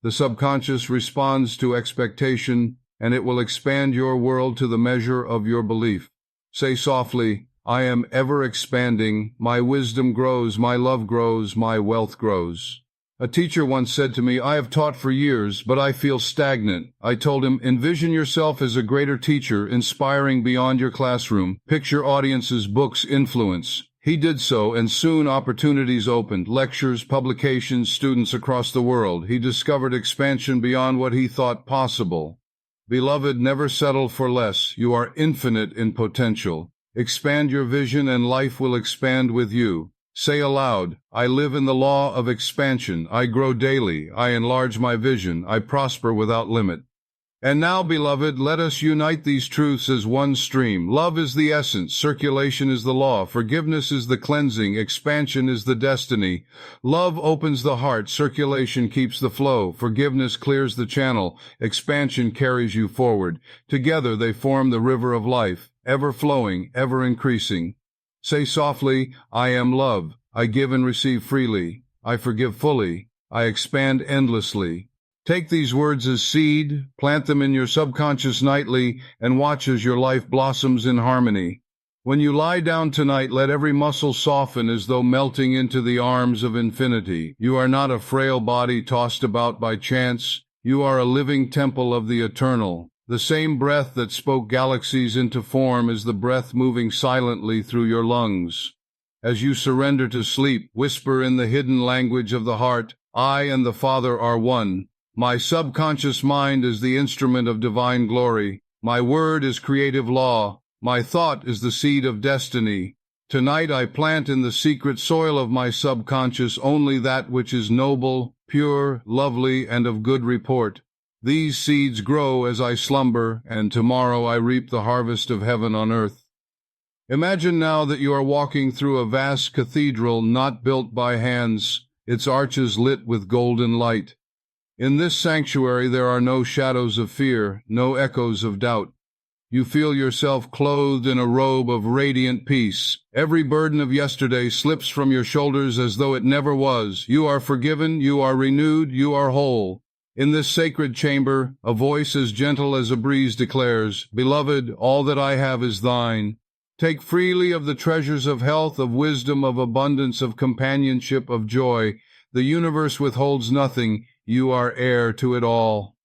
The subconscious responds to expectation, and it will expand your world to the measure of your belief. Say softly, I am ever expanding. My wisdom grows, my love grows, my wealth grows. A teacher once said to me, I have taught for years, but I feel stagnant. I told him, envision yourself as a greater teacher, inspiring beyond your classroom. Picture audiences, books, influence. He did so, and soon opportunities opened. Lectures, publications, students across the world. He discovered expansion beyond what he thought possible. Beloved, never settle for less. You are infinite in potential. Expand your vision and life will expand with you. Say aloud, I live in the law of expansion. I grow daily. I enlarge my vision. I prosper without limit. And now, beloved, let us unite these truths as one stream. Love is the essence, circulation is the law, forgiveness is the cleansing, expansion is the destiny. Love opens the heart, circulation keeps the flow, forgiveness clears the channel, expansion carries you forward. Together they form the river of life, ever flowing, ever increasing. Say softly, I am love. I give and receive freely. I forgive fully. I expand endlessly. Take these words as seed, plant them in your subconscious nightly, and watch as your life blossoms in harmony. When you lie down tonight, let every muscle soften as though melting into the arms of infinity. You are not a frail body tossed about by chance. You are a living temple of the eternal. The same breath that spoke galaxies into form is the breath moving silently through your lungs. As you surrender to sleep, whisper in the hidden language of the heart, I and the Father are one. My subconscious mind is the instrument of divine glory. My word is creative law. My thought is the seed of destiny. Tonight I plant in the secret soil of my subconscious only that which is noble, pure, lovely, and of good report. These seeds grow as I slumber, and tomorrow I reap the harvest of heaven on earth. Imagine now that you are walking through a vast cathedral not built by hands, its arches lit with golden light. In this sanctuary there are no shadows of fear, no echoes of doubt. You feel yourself clothed in a robe of radiant peace. Every burden of yesterday slips from your shoulders as though it never was. You are forgiven, you are renewed, you are whole. In this sacred chamber, a voice as gentle as a breeze declares, Beloved, all that I have is thine. Take freely of the treasures of health, of wisdom, of abundance, of companionship, of joy. The universe withholds nothing. You are heir to it all.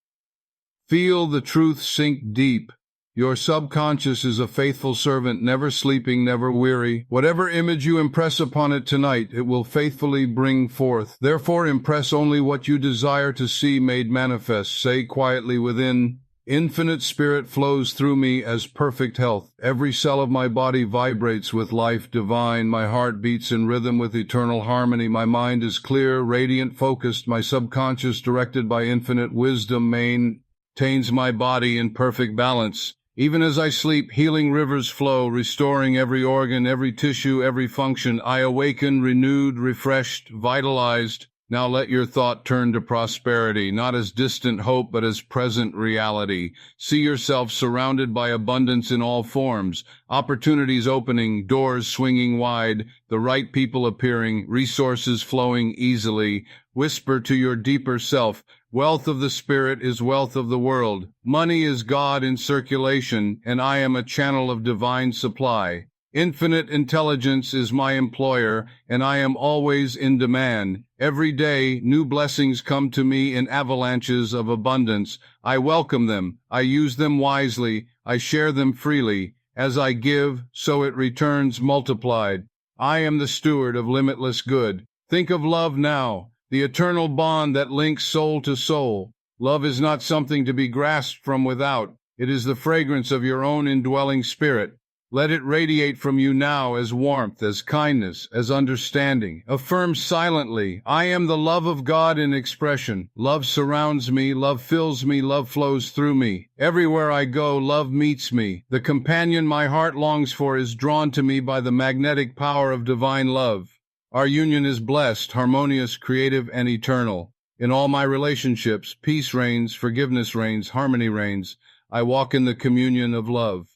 Feel the truth sink deep. Your subconscious is a faithful servant, never sleeping, never weary. Whatever image you impress upon it tonight, it will faithfully bring forth. Therefore, impress only what you desire to see made manifest. Say quietly within, Infinite Spirit flows through me as perfect health. Every cell of my body vibrates with life divine. My heart beats in rhythm with eternal harmony. My mind is clear, radiant, focused. My subconscious, directed by infinite wisdom, maintains my body in perfect balance. Even as I sleep, healing rivers flow, restoring every organ, every tissue, every function. I awaken, renewed, refreshed, vitalized. Now let your thought turn to prosperity, not as distant hope, but as present reality. See yourself surrounded by abundance in all forms, opportunities opening, doors swinging wide, the right people appearing, resources flowing easily. Whisper to your deeper self, wealth of the spirit is wealth of the world. Money is God in circulation, and I am a channel of divine supply. Infinite intelligence is my employer, and I am always in demand. Every day, new blessings come to me in avalanches of abundance. I welcome them. I use them wisely. I share them freely. As I give, so it returns multiplied. I am the steward of limitless good. Think of love now, the eternal bond that links soul to soul. Love is not something to be grasped from without. It is the fragrance of your own indwelling spirit. Let it radiate from you now as warmth, as kindness, as understanding. Affirm silently, I am the love of God in expression. Love surrounds me, love fills me, love flows through me. Everywhere I go, love meets me. The companion my heart longs for is drawn to me by the magnetic power of divine love. Our union is blessed, harmonious, creative, and eternal. In all my relationships, peace reigns, forgiveness reigns, harmony reigns. I walk in the communion of love.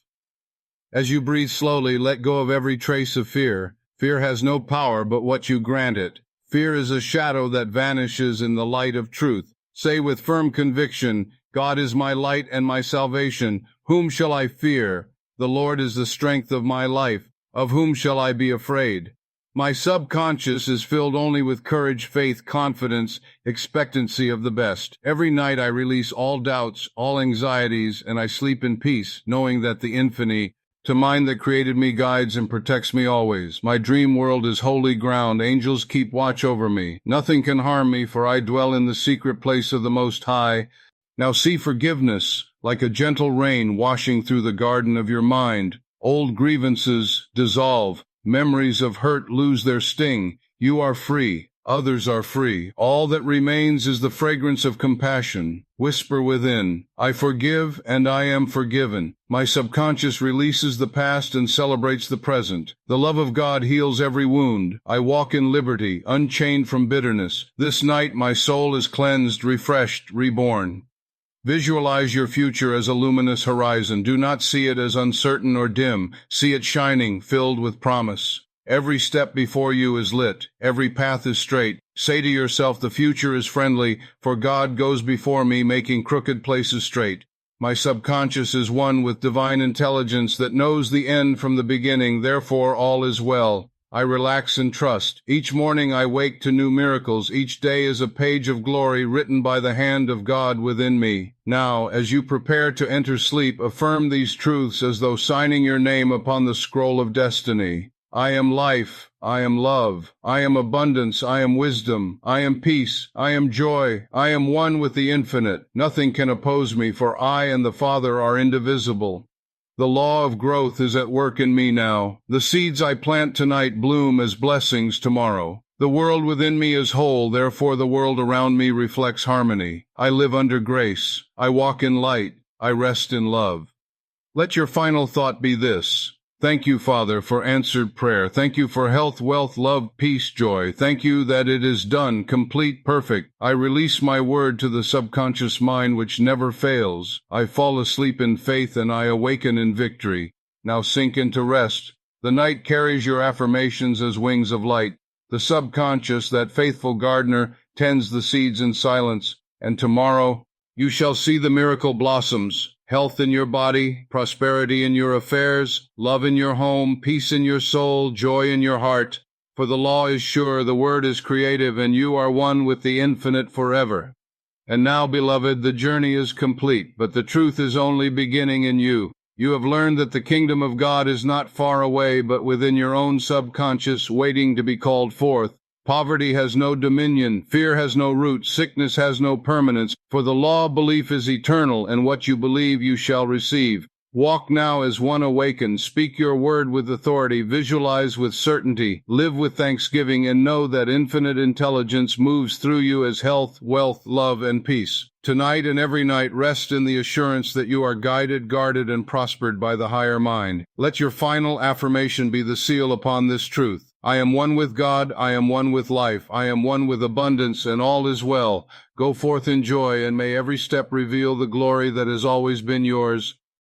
As you breathe slowly, let go of every trace of fear. Fear has no power but what you grant it. Fear is a shadow that vanishes in the light of truth. Say with firm conviction, God is my light and my salvation. Whom shall I fear? The Lord is the strength of my life. Of whom shall I be afraid? My subconscious is filled only with courage, faith, confidence, expectancy of the best. Every night I release all doubts, all anxieties, and I sleep in peace, knowing that the infinite To mind that created me guides and protects me always. My dream world is holy ground. Angels keep watch over me. Nothing can harm me, for I dwell in the secret place of the Most High. Now see forgiveness, like a gentle rain washing through the garden of your mind. Old grievances dissolve. Memories of hurt lose their sting. You are free. Others are free. All that remains is the fragrance of compassion. Whisper within, I forgive and I am forgiven. My subconscious releases the past and celebrates the present. The love of God heals every wound. I walk in liberty, unchained from bitterness. This night my soul is cleansed, refreshed, reborn. Visualize your future as a luminous horizon. Do not see it as uncertain or dim. See it shining, filled with promise. Every step before you is lit. Every path is straight. Say to yourself, the future is friendly, for God goes before me, making crooked places straight. My subconscious is one with divine intelligence that knows the end from the beginning, therefore all is well. I relax and trust. Each morning I wake to new miracles. Each day is a page of glory written by the hand of God within me. Now, as you prepare to enter sleep, affirm these truths as though signing your name upon the scroll of destiny. I am life, I am love, I am abundance, I am wisdom, I am peace, I am joy, I am one with the infinite. Nothing can oppose me, for I and the Father are indivisible. The law of growth is at work in me now. The seeds I plant tonight bloom as blessings tomorrow. The world within me is whole, therefore the world around me reflects harmony. I live under grace. I walk in light. I rest in love. Let your final thought be this. Thank you, Father, for answered prayer. Thank you for health, wealth, love, peace, joy. Thank you that it is done, complete, perfect. I release my word to the subconscious mind which never fails. I fall asleep in faith and I awaken in victory. Now sink into rest. The night carries your affirmations as wings of light. The subconscious, that faithful gardener, tends the seeds in silence. And tomorrow, you shall see the miracle blossoms. Health in your body, prosperity in your affairs, love in your home, peace in your soul, joy in your heart. For the law is sure, the word is creative, and you are one with the infinite forever. And now, beloved, the journey is complete, but the truth is only beginning in you. You have learned that the kingdom of God is not far away, but within your own subconscious, waiting to be called forth. Poverty has no dominion, fear has no root, sickness has no permanence, for the law of belief is eternal, and what you believe you shall receive. Walk now as one awakened, speak your word with authority, visualize with certainty, live with thanksgiving, and know that infinite intelligence moves through you as health, wealth, love, and peace. Tonight and every night rest in the assurance that you are guided, guarded, and prospered by the higher mind. Let your final affirmation be the seal upon this truth. I am one with God, I am one with life, I am one with abundance, and all is well. Go forth in joy, and may every step reveal the glory that has always been yours.